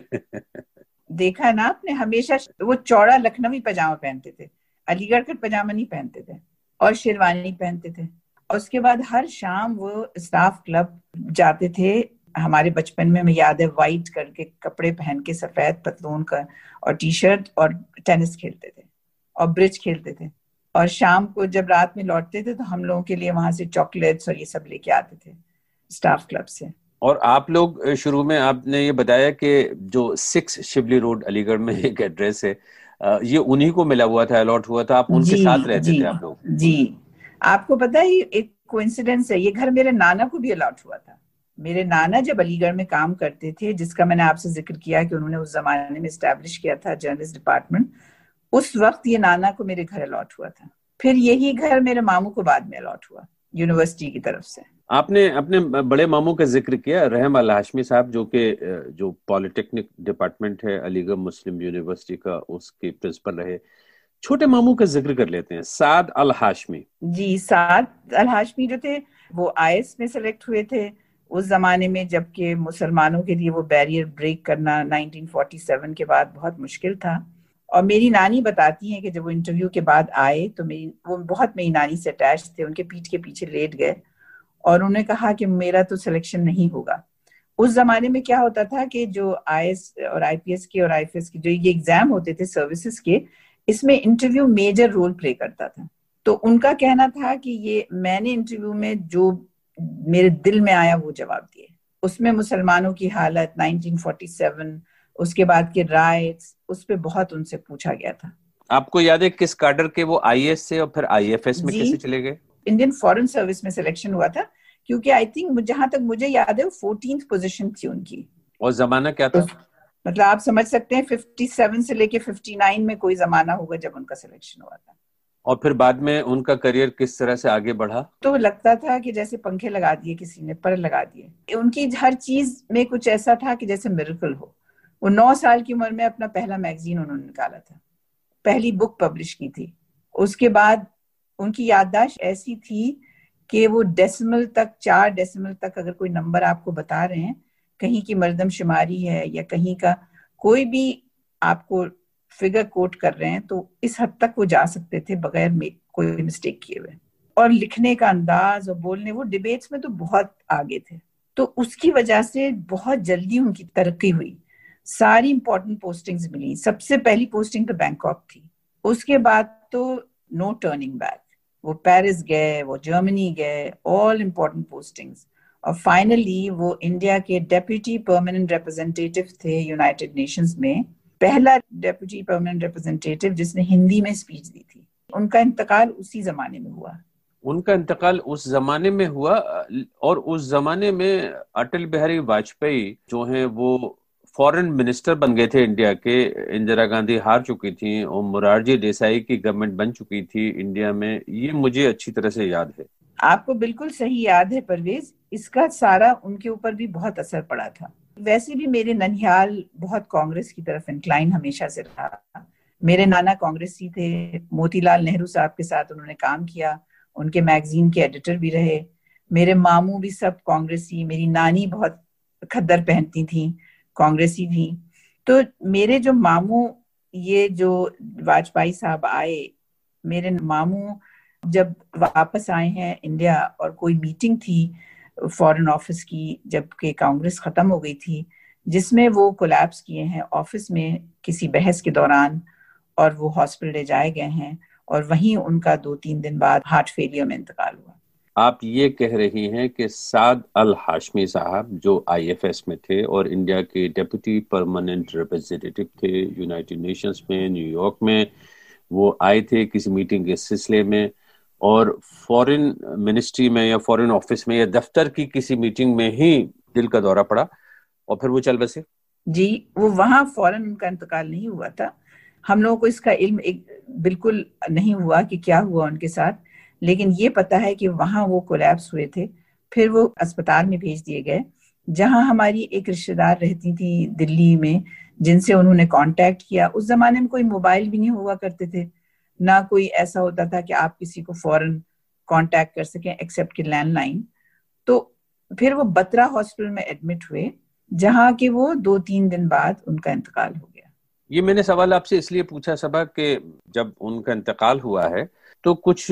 دیکھا نا آپ نے، ہمیشہ وہ چوڑا لکھنوی پاجامہ پہنتے تھے، علی گڑھ کا پاجامہ نہیں پہنتے تھے، اور شیروانی پہنتے تھے. اور اس کے بعد ہر شام وہ اسٹاف کلب جاتے تھے. ہمارے بچپن میں ہمیں یاد ہے وائٹ کر کے کپڑے پہن کے، سفید پتلون کا اور ٹی شرٹ، اور ٹینس کھیلتے تھے اور برج کھیلتے تھے. اور شام کو جب رات میں لوٹتے تھے تو ہم لوگوں کے لیے وہاں سے چاکلیٹس اور یہ سب لے کے آتے تھے اسٹاف کلب سے. اور آپ لوگ شروع میں آپ نے یہ بتایا کہ جو 6 شبلی روڈ علی گڑھ میں ایک ایڈریس ہے، یہ انہی کو ملا ہوا تھا، الاٹ ہوا تھا، آپ ان کے ساتھ رہتے تھے آپ لوگ؟ جی آپ کو پتا ہے ایک کوئنسیڈنس ہے، یہ گھر میرے نانا کو بھی الاٹ ہوا تھا. میرے نانا جب علی گڑھ میں کام کرتے تھے، جس کا میں نے آپ سے ذکر کیا کہ انہوں نے اس زمانے میں اسٹیبلش کیا تھا جرنلسٹ ڈپارٹمنٹ، اس وقت یہ نانا کو میرے گھر الاٹ ہوا تھا. پھر یہی گھر میرے ماموں کو بعد میں الاٹ ہوا یونیورسٹی کی طرف سے. آپ نے اپنے بڑے ماموں کا ذکر کیا، رحم الہاشمی صاحب، جو کہ جو پالی ٹیکنک ڈپارٹمنٹ ہے علی گڑھ مسلم یونیورسٹی کا، اس کے پرنسپل رہے. چھوٹے ماموں کا ذکر کر لیتے ہیں، سعد الہاشمی. جی سعد الہاشمی جو تھے وہ IS میں سلیکٹ ہوئے تھے اس زمانے میں، جبکہ مسلمانوں کے لیے وہ بیریئر بریک کرنا 1947 کے بعد بہت مشکل تھا. اور میری نانی بتاتی ہیں کہ جب وہ انٹرویو کے بعد آئے تو وہ بہت میری نانی سے اٹیچ تھے، ان کے پیٹھ کے پیچھے لیٹ گئے اور انہوں نے کہا کہ میرا تو سلیکشن نہیں ہوگا. اس زمانے میں کیا ہوتا تھا کہ جو IS اور IPS کے اور IFS کے جو یہ ایگزام ہوتے تھے سروسز کے، اس میں انٹرویو میجر رول پلے کرتا تھا. تو ان کا کہنا تھا کہ یہ میں نے انٹرویو میں جو میرے دل میں آیا وہ جواب دیے. اس میں مسلمانوں کی حالت 1947، اس کے بعد کے رائٹس، اس پہ بہت ان سے پوچھا گیا تھا. آپ کو یاد ہے کس کارڈر کے وہ IS سے اور پھر IFS میں کیسے چلے گئے؟ انڈین فورن سروس میں سلیکشن ہوا تھا، کیونکہ آئی تھنک جہاں تک مجھے یاد ہے 14th پوزیشن تھی ان کی. اور زمانہ کیا تھا؟ مطلب آپ سمجھ سکتے ہیں 57 سے لے کے 59 میں کوئی زمانہ ہوگا جب ان کا سلیکشن ہوا تھا. اور پھر بعد میں ان کا کریئر کس طرح سے آگے بڑھا؟ تو لگتا تھا کہ جیسے پنکھے لگا دیے کسی نے، پر لگا دیے. ان کی ہر چیز میں کچھ ایسا تھا کہ جیسے میریکل ہو. وہ 9 سال کی عمر میں اپنا پہلا میگزین انہوں نے نکالا تھا، پہلی بک پبلش کی تھی. اس کے بعد ان کی یادداشت ایسی تھی کہ وہ ڈیسیمل تک، 4 ڈیسیمل تک اگر کوئی نمبر آپ کو بتا رہے ہیں، کہیں کی مردم شماری ہے یا کہیں کا کوئی بھی آپ کو فگر کوٹ کر رہے ہیں، تو اس حد تک وہ جا سکتے تھے بغیر کوئی مسٹیک کیے ہوئے. اور لکھنے کا انداز اور بولنے، وہ ڈیبیٹس میں تو بہت آگے تھے. تو اس کی وجہ سے بہت جلدی ان کی ترقی ہوئی، ساری امپورٹنٹ پوسٹنگز ملی. سب سے پہلی پوسٹنگ تو بینکاک تھی، اس کے بعد تو نو ٹرننگ بیک. وہ پیرس گئے, وہ جرمنی گئے, آل امپورٹنٹ پوسٹنگز. اور فائنلی وہ انڈیا کے ڈیپوٹی پرماننٹ ریپرزینٹیٹو تھے یونائٹڈ نیشنز میں, پہلا ڈیپوٹی پرماننٹ ریپرزینٹیٹو جس نے ہندی میں اسپیچ دی تھی. ان کا انتقال اسی زمانے میں ہوا. ان کا انتقال اس زمانے میں ہوا, اور اس زمانے میں اٹل بہاری واجپئی جو ہیں وہ فورن منسٹر بن گئے تھے انڈیا کے. اندرا گاندھی ہار چکی تھیں اور مورارجی دیسائی کی گورنمنٹ بن چکی تھی انڈیا میں. یہ مجھے اچھی طرح سے یاد ہے. آپ کو بالکل صحیح یاد ہے پرویز, اس کا سارا ان کے اوپر بھی بہت اثر پڑا تھا. ویسے بھی میرے ننھیال بہت کانگریس کی طرف انکلائن ہمیشہ سے رہا. میرے نانا کانگریسی تھے, موتی لال نہرو صاحب کے ساتھ انہوں نے کام کیا, ان کے میگزین کے ایڈیٹر بھی رہے. میرے ماموں بھی سب کانگریسی, میری نانی بہت کھدر پہنتی تھیں, کانگریسی تھیں. تو میرے جو ماموں, یہ جو واجپئی صاحب آئے, میرے ماموں جب واپس آئے ہیں انڈیا, اور کوئی میٹنگ تھی فورن آفس کی جب کہ کانگریس ختم ہو گئی تھی, جس میں وہ کولیپس کیے ہیں آفس میں کسی بحث کے دوران, اور وہ ہاسپٹل لے جائے گئے ہیں, اور وہیں ان کا 2-3 دن بعد ہارٹ فیلئر میں انتقال ہوا. آپ یہ کہہ رہی ہیں کہ سعد الہاشمی صاحب جو آئی ایف ایس میں تھے اور انڈیا کے ڈیپوٹی پرماننٹ ریپرزینٹیٹو تھے یونائٹڈ نیشنز میں, نیو یارک میں, وہ آئے تھے کسی میٹنگ کے سلسلے میں, اور فورن منسٹری میں یا فورن آفس میں یا دفتر کی کسی میٹنگ میں ہی دل کا دورہ پڑا اور پھر وہ چل بسے. جی, وہ وہاں فوراً ان کا انتقال نہیں ہوا تھا. ہم لوگوں کو اس کا علم بالکل نہیں ہوا کہ کیا ہوا ان کے ساتھ, لیکن یہ پتا ہے کہ وہاں وہ کولیپس ہوئے تھے. پھر وہ اسپتال میں بھیج دیے گئے, جہاں ہماری ایک رشتہ دار رہتی تھی دلی میں, جن سے انہوں نے کانٹیکٹ کیا. اس زمانے میں کوئی موبائل بھی نہیں ہوا کرتے تھے, نہ کوئی ایسا ہوتا تھا کہ آپ کسی کو فوراً کانٹیکٹ کر سکیں ایکسیپٹ کہ لینڈ لائن. تو پھر وہ بترا ہاسپٹل میں ایڈمٹ ہوئے, جہاں کہ وہ 2-3 دن بعد ان کا انتقال ہو گیا. یہ میں نے سوال آپ سے اس لیے پوچھا صبا کہ جب ان کا انتقال ہوا ہے تو کچھ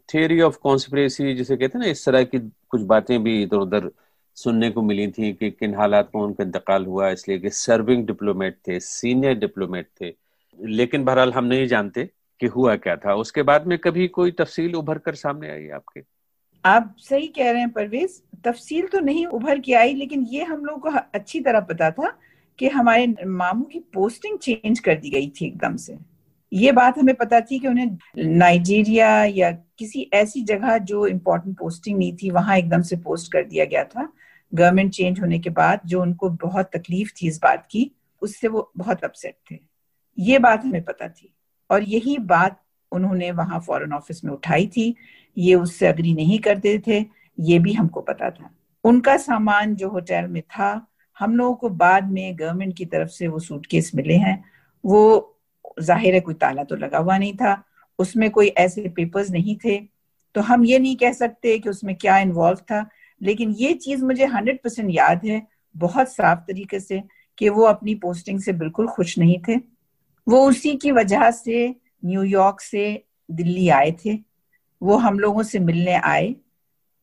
تھیوری آف کانسپریسی جسے کہتے ہیں نا, اس طرح کی کچھ باتیں بھی ادھر ادھر سننے کو ملی تھی کہ کن حالات میں ان کا انتقال ہوا, اس لیے کہ سرونگ ڈپلومیٹ تھے, سینئر ڈپلومیٹ تھے. لیکن بہرحال ہم نہیں جانتے کہ ہوا کیا تھا. اس کے بعد میں کبھی کوئی تفصیل ابھر کر سامنے آئی آپ کے؟ آپ صحیح کہہ رہے ہیں پرویز, تفصیل تو نہیں ابھر کے آئی, لیکن یہ ہم لوگ کو اچھی طرح پتا تھا کہ ہمارے ماموں کی پوسٹنگ چینج کر دی گئی تھی ایک دم سے. یہ بات ہمیں پتا تھی کہ انہیں نائجیریا یا کسی ایسی جگہ جو امپورٹنٹ پوسٹنگ نہیں تھی وہاں ایک دم سے پوسٹ کر دیا گیا تھا گورنمنٹ چینج ہونے کے بعد, جو ان کو بہت تکلیف تھی اس بات کی, اس سے وہ بہت اپسیٹ تھے. یہ بات ہمیں پتا تھی, اور یہی بات انہوں نے وہاں فورن آفس میں اٹھائی تھی. یہ اس سے اگری نہیں کرتے تھے, یہ بھی ہم کو پتا تھا. ان کا سامان جو ہوٹل میں تھا, ہم لوگوں کو بعد میں گورنمنٹ کی طرف سے وہ سوٹ کیس ملے ہیں. وہ ظاہر ہے کوئی تالا تو لگا ہوا نہیں تھا, اس میں کوئی ایسے پیپرز نہیں تھے, تو ہم یہ نہیں کہہ سکتے کہ اس میں کیا انوالو تھا. لیکن یہ چیز مجھے 100% یاد ہے بہت صاف طریقے سے کہ وہ اپنی پوسٹنگ سے بالکل خوش نہیں تھے. وہ اسی کی وجہ سے نیو یارک سے دلی آئے تھے. وہ ہم لوگوں سے ملنے آئے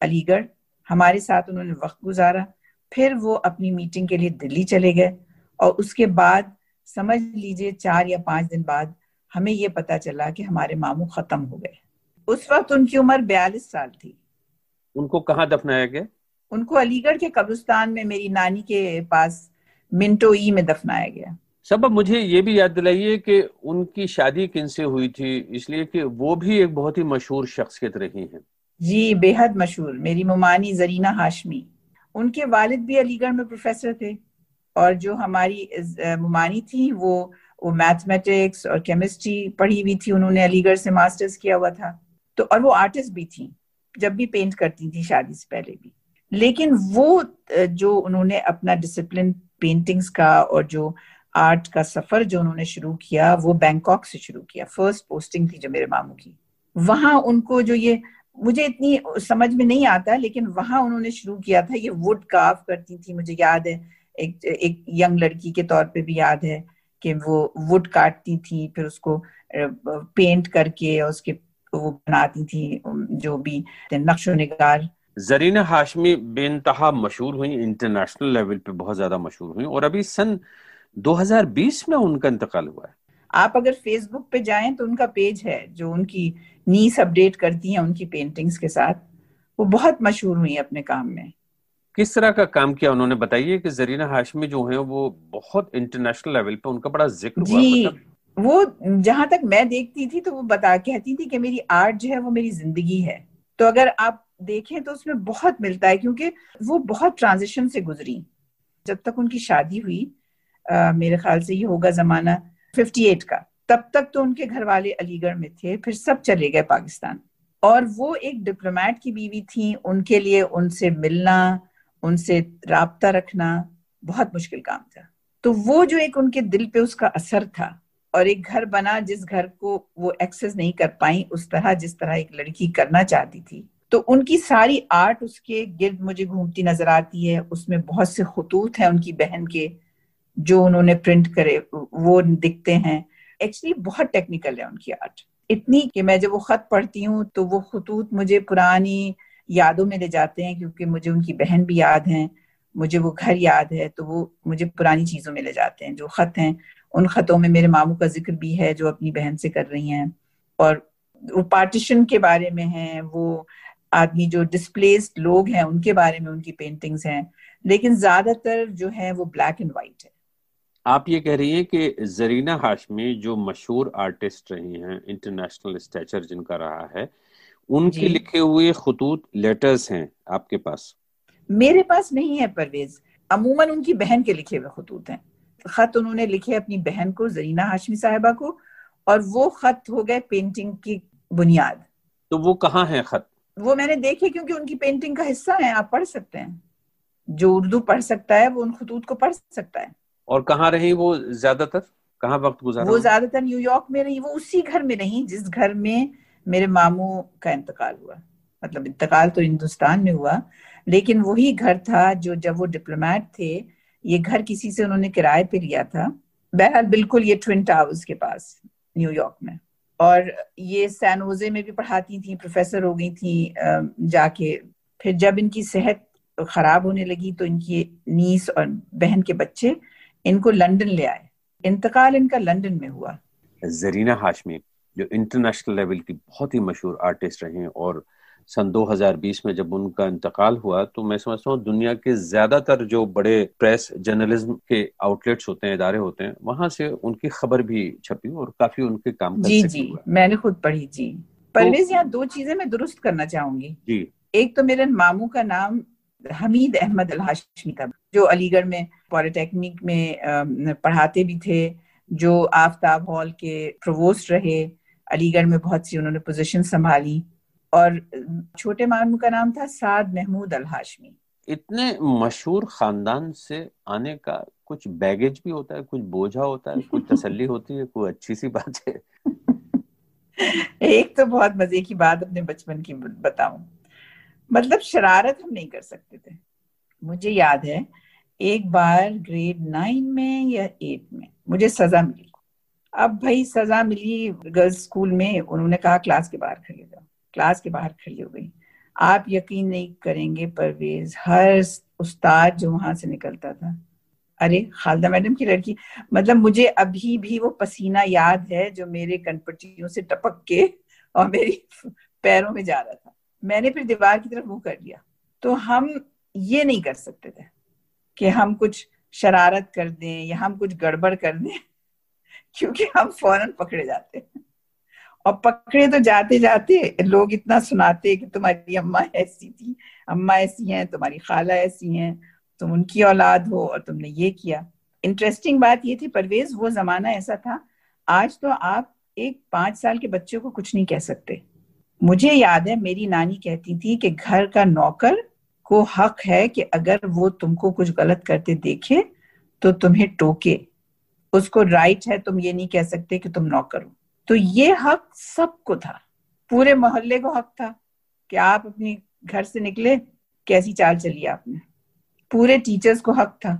علی گڑھ, ہمارے ساتھ انہوں نے وقت گزارا, پھر وہ اپنی میٹنگ کے لیے دلی چلے گئے, اور اس کے بعد سمجھ لیجئے 4 یا 5 دن بعد ہمیں یہ پتا چلا کہ ہمارے ماموں ختم ہو گئے. اس وقت ان کی عمر 42 سال تھی. ان کو کہاں دفنایا گیا؟ ان کو علی گڑھ کے قبرستان میں میری نانی کے پاس منٹو ای میں دفنایا گیا. سبب مجھے یہ بھی یاد دلائیے کہ ان کی شادی کن سے ہوئی تھی, اس لیے کہ وہ بھی ایک بہت ہی مشہور شخصیت رہی ہیں. جی, بے حد مشہور, میری ممانی زرینہ ہاشمی. ان کے والد بھی علی گڑھ میں پروفیسر تھے, اور جو ہماری ممانی تھی وہ میتھمیٹکس اور کیمسٹری پڑھی ہوئی تھی, انہوں نے علی گڑھ سے ماسٹرز کیا ہوا تھا. تو اور وہ آرٹسٹ بھی تھیں, جب بھی پینٹ کرتی تھی شادی سے پہلے بھی. لیکن وہ جو انہوں نے اپنا ڈسپلن پینٹنگز کا اور جو آرٹ کا سفر جو انہوں نے شروع کیا, وہ بینکاک سے شروع کیا. فرسٹ پوسٹنگ تھی جو میرے ماموں کی, وہاں ان کو جو یہ مجھے اتنی سمجھ میں نہیں آتا, لیکن وہاں انہوں نے شروع کیا تھا. یہ ووڈ کارو کرتی تھی, مجھے یاد ہے ایک ینگ لڑکی کے طور پہ بھی یاد ہے کہ وہ ووڈ کاٹتی تھی, پھر اس کو پینٹ کر کے اور اس کے وہ بناتی تھی جو بھی نقش و نگار. زرینہ ہاشمی بے انتہا مشہور ہوئی, انٹرنیشنل لیول پہ بہت زیادہ مشہور ہوئی, اور ابھی سن 2020 میں ان کا انتقال ہوا ہے. آپ اگر فیس بک پہ جائیں تو ان کا پیج ہے جو ان کی نیس اپڈیٹ کرتی ہیں ان کی پینٹنگز کے ساتھ. وہ بہت مشہور ہوئی ہیں اپنے کام میں. کس طرح کا کام کیا انہوں نے؟ بتائیے کہ زرینہ ہاشمی جو ہیں وہ بہت انٹرنیشنل لیول پہ ان کا بڑا ذکر ہوا. جی مطلب وہ جہاں تک میں دیکھتی تھی تو وہ کہتی تھی کہ میری آرٹ جو ہے وہ میری زندگی ہے. تو اگر آپ دیکھیں تو اس میں بہت ملتا ہے کیونکہ وہ بہت ٹرانزیشن سے گزری. جب تک ان کی شادی ہوئی میرے خیال سے یہ ہوگا زمانہ 58 کا, تب تک تو ان کے گھر والے علی گڑھ میں تھے, پھر سب چلے گئے پاکستان. اور وہ ایک ڈپلومیٹ کی بیوی تھیں, ان کے لیے ان سے ملنا, ان سے رابطہ رکھنا بہت مشکل کام تھا. تو وہ جو ایک ان کے دل پہ اس کا اثر تھا, اور ایک گھر بنا جس گھر کو وہ ایکسس نہیں کر پائیں اس طرح جس طرح ایک لڑکی کرنا چاہتی تھی. تو ان کی ساری آرٹ اس کے گرد مجھے گھومتی نظر آتی ہے. اس میں بہت سے خطوط ہیں ان کی بہن کے جو انہوں نے پرنٹ کرے, وہ دکھتے ہیں. ایکچولی بہت ٹیکنیکل ہے ان کی آرٹ, اتنی کہ میں جب وہ خط پڑھتی ہوں تو وہ خطوط مجھے پرانی یادوں میں لے جاتے ہیں, کیونکہ مجھے ان کی بہن بھی یاد ہیں, مجھے وہ گھر یاد ہے, تو وہ مجھے پرانی چیزوں میں لے جاتے ہیں. جو خط ہیں ان خطوں میں میرے ماموں کا ذکر بھی ہے جو اپنی بہن سے کر رہی ہیں, اور وہ پارٹیشن کے بارے میں ہیں, وہ آدمی جو ڈسپلیسڈ لوگ ہیں ان کے بارے میں ان کی پینٹنگز ہیں, لیکن زیادہ تر جو ہے وہ بلیک اینڈ وائٹ ہے. آپ یہ کہہ رہی ہیں کہ زرینہ ہاشمی جو مشہور آرٹسٹ رہی ہیں, انٹرنیشنل اسٹیچر جن کا رہا ہے, ان کے جی لکھے ہوئے خطوط لیٹرز ہیں آپ کے پاس؟ میرے پاس نہیں ہے پرویز, عموماً ان کی بہن کے لکھے ہوئے خطوط ہیں. خط انہوں نے لکھے اپنی بہن کو, زرینہ ہاشمی صاحبہ کو, اور وہ خط ہو گئے پینٹنگ کی بنیاد. تو وہ کہاں ہیں خط؟ وہ میں نے دیکھے کیونکہ ان کی پینٹنگ کا حصہ ہے, آپ پڑھ سکتے ہیں. جو اردو پڑھ سکتا ہے وہ ان خطوط کو پڑھ سکتا ہے. اور کہاں رہی وہ زیادہ تر؟ کہاں وقت گزارا؟ وہ زیادہ تر نیو یارک میں رہی. وہ اسی گھر میں رہی جس گھر میں میرے ماموں کا انتقال ہوا. مطلب انتقال تو ہندوستان میں ہوا, لیکن وہی گھر تھا جو جب وہ ڈپلومیٹ تھے, یہ گھر کسی سے انہوں نے کرائے پہ لیا تھا. بہرحال بالکل یہ ٹوئن ٹاورز کے پاس نیو یارک میں. اور یہ سین ہوزے میں بھی پڑھاتی تھیں, پروفیسر ہو گئی تھیں جا کے. پھر جب ان کی صحت خراب ہونے لگی تو ان کی نیس اور بہن کے بچے ان کو لندن لے آئے. انتقال ان کا لندن میں ہوا. زرینہ ہاشمی جو انٹرنیشنل لیول کی بہت ہی مشہور آرٹسٹ رہی ہیں, اور سن 2020 میں جب ان کا انتقال ہوا تو میں سمجھتا ہوں دنیا کے زیادہ تر جو بڑے پریس جرنلزم کے آؤٹ لیٹس ہوتے ہیں, ادارے ہوتے ہیں, وہاں سے ان کی خبر بھی چھپی اور کافی ان کے کام کا ذکر ہوا. میں نے خود پڑھی. جی پرویز, یہاں دو چیزیں میں درست کرنا چاہوں گی. جی. ایک تو میرے ماموں کا نام حمید احمد الہاشمی تھا, جو علی گڑھ میں پولی ٹیکنک میں پڑھاتے بھی تھے, جو آفتاب ہال کے پرووسٹ رہے, علی گڑھ میں بہت سی انہوں نے پوزیشن سنبھالی. اور چھوٹے ماموں کا نام تھا سعد محمود الہاشمی. اتنے مشہور خاندان سے آنے کا کچھ بیگیج بھی ہوتا ہے, کچھ بوجھا ہوتا ہے, کچھ تسلی ہوتی ہے, کوئی اچھی سی بات ہے؟ ایک تو بہت مزے کی بات اپنے بچپن کی بتاؤں. مطلب شرارت ہم نہیں کر سکتے تھے. مجھے یاد ہے ایک بار گریڈ 9 میں یا 8 میں مجھے سزا ملی. اب بھائی سزا ملی گرلز اسکول میں, انہوں نے کہا کلاس کے باہر کھڑی ہو جاؤ. کلاس کے باہر کھڑی ہو گئی. آپ یقین نہیں کریں گے پرویز, ہر استاد جو وہاں سے نکلتا تھا, ارے خالدہ میڈم کی لڑکی, مطلب مجھے ابھی بھی وہ پسینہ یاد ہے جو میرے کنپٹیوں سے ٹپک کے اور میری پیروں میں جا رہا تھا. میں نے پھر دیوار کی طرف منہ کر لیا. تو ہم یہ نہیں کر سکتے تھے کہ ہم کچھ شرارت کر دیں یا ہم کچھ گڑبڑ کر دیں, کیونکہ ہم فوراً پکڑے جاتے ہیں. اور پکڑے تو جاتے جاتے لوگ اتنا سناتے کہ تمہاری اماں ایسی تھی, اماں ایسی ہیں, تمہاری خالہ ایسی ہیں, تم ان کی اولاد ہو اور تم نے یہ کیا. انٹرسٹنگ بات یہ تھی پرویز, وہ زمانہ ایسا تھا, آج تو آپ ایک 5 سال کے بچے کو کچھ نہیں کہہ سکتے. مجھے یاد ہے میری نانی کہتی تھی کہ گھر کا نوکر کو حق ہے کہ اگر وہ تم کو کچھ غلط کرتے دیکھے تو تمہیں ٹوکے. اس کو رائٹ ہے, تم یہ نہیں کہہ سکتے کہ تم نوکر ہو. تو یہ حق سب کو تھا, پورے محلے کو حق تھا کہ آپ اپنی گھر سے نکلے کیسی چال چلی آپ نے. پورے ٹیچرز کو حق تھا.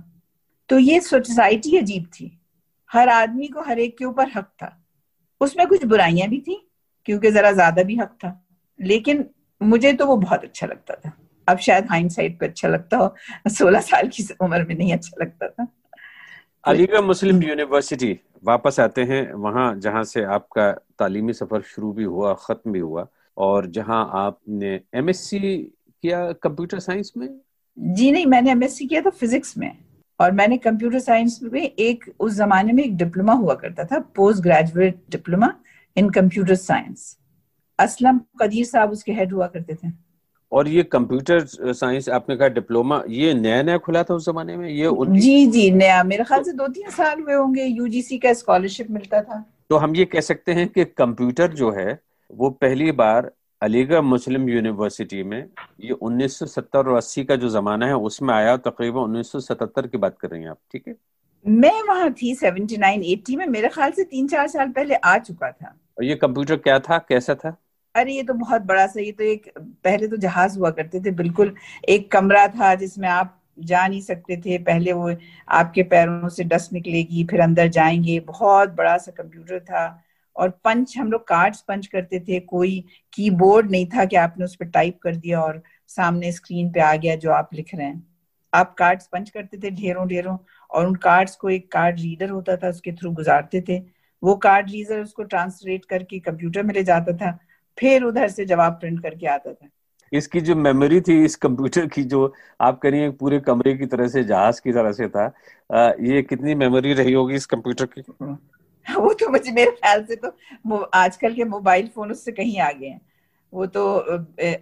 تو یہ سوسائٹی عجیب تھی, ہر آدمی کو ہر ایک کے اوپر حق تھا. اس میں کچھ برائیاں بھی تھیں کیونکہ ذرا زیادہ بھی حق تھا, لیکن مجھے تو وہ بہت اچھا لگتا تھا. اب شاید ہائنڈ سائٹ پہ اچھا لگتا ہو, 16 سال کی عمر میں نہیں اچھا لگتا تھا. علی گڑھ مسلم یونیورسٹی واپس آتے ہیں، وہاں جہاں سے آپ کا تعلیمی سفر شروع بھی ہوا، ختم بھی ہوا، اور جہاں آپ نے ایم ایس سی کیا کمپیوٹر سائنس میں. جی نہیں، میں نے ایم ایس سی کیا تھا فزکس میں، اور میں نے کمپیوٹر سائنس میں ایک اس زمانے میں ایک ڈپلوما ہوا کرتا تھا، post graduate diploma in computer science. Aslam Qadeer صاحب اس کے ہیڈ ہوا کرتے تھے. اور یہ کمپیوٹر سائنس آپ نے کہا ڈپلوما، یہ نیا نیا کھلا تھا اس زمانے میں؟ یہ جی نیا، میرے خیال سے 2-3 سال ہوئے ہوں گے. یو جی سی کا اسکالرشپ ملتا تھا. تو ہم یہ کہہ سکتے ہیں کہ کمپیوٹر جو ہے وہ پہلی بار علی گڑھ مسلم یونیورسٹی میں، یہ 1970 اور 80 کا جو زمانہ ہے اس میں آیا، تقریباً 1977 کی بات کر رہی ہیں آپ، ٹھیک ہے؟ میں وہاں تھی 79-80 میں، میرے خیال سے 3-4 سال پہلے آ چکا تھا. اور یہ کمپیوٹر کیا تھا، کیسا تھا؟ ارے یہ تو بہت بڑا سا، یہ تو ایک پہلے تو جہاز ہوا کرتے تھے، بالکل ایک کمرہ تھا جس میں آپ جا نہیں سکتے تھے. پہلے وہ آپ کے پیروں سے ڈسٹ نکلے گی، پھر اندر جائیں گے. بہت بڑا سا کمپیوٹر تھا، اور پنچ ہم لوگ کارڈز پنچ کرتے تھے. کوئی کی بورڈ نہیں تھا کہ آپ نے اس پہ ٹائپ کر دیا اور سامنے اسکرین پہ آ گیا جو آپ لکھ رہے ہیں. آپ کارڈز پنچ کرتے تھے ڈھیروں ڈھیروں، اور ان کارڈز کو ایک کارڈ ریڈر ہوتا تھا، اس کے تھرو گزارتے تھے. وہ کارڈ ریڈر اس کو ٹرانسلیٹ کر کے کمپیوٹر میں لے جاتا تھا، پھر ادھر سے جواب پرنٹ کر کے آتا تھا. اس کی جو میموری تھی اس کمپیوٹر کی، جو آپ کہہ رہی ہیں پورے کمرے کی طرح سے، جہاز کی طرح سے تھا، یہ کتنی میموری رہی ہوگی اس کمپیوٹر کی؟ وہ تو مجھے میرے خیال سے تو آج کل کے موبائل فون اس سے کہیں آگے ہیں. وہ تو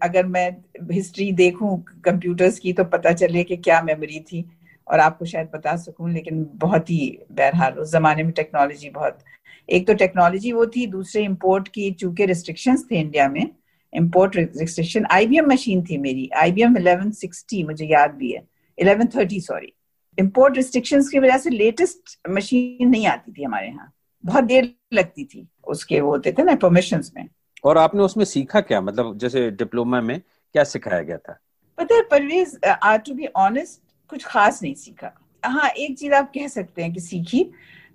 اگر میں ہسٹری دیکھوں کمپیوٹرز کی تو پتہ چلے کہ کیا میموری تھی، اور آپ کو شاید بتا سکوں. لیکن بہت ہی بہرحال اس زمانے میں ٹیکنالوجی بہت، ایک تو ٹیکنالوجی وہ تھی، دوسرے امپورٹ کی چونکہ ریسٹرکشنز تھے انڈیا میں، امپورٹ ریسٹرکشن. آئی بی ایم مشین تھی میری، آئی بی ایم 1160 مجھے یاد بھی ہے، 1130 سوری. امپورٹ ریسٹرکشنز کی وجہ سے لیٹسٹ مشین نہیں آتی تھی ہمارے ہاں، بہت دیر لگتی تھی اس کے وہ ہوتے تھے نا پرمیشنز میں. اور آپ نے اس میں سیکھا کیا؟ مطلب جیسے ڈپلوما میں کیا سکھایا گیا تھا؟ پتہ ہے پرویز، ٹو بی آنیسٹ کچھ خاص نہیں سیکھا. ہاں ایک چیز آپ کہہ سکتے ہیں کہ سیکھی،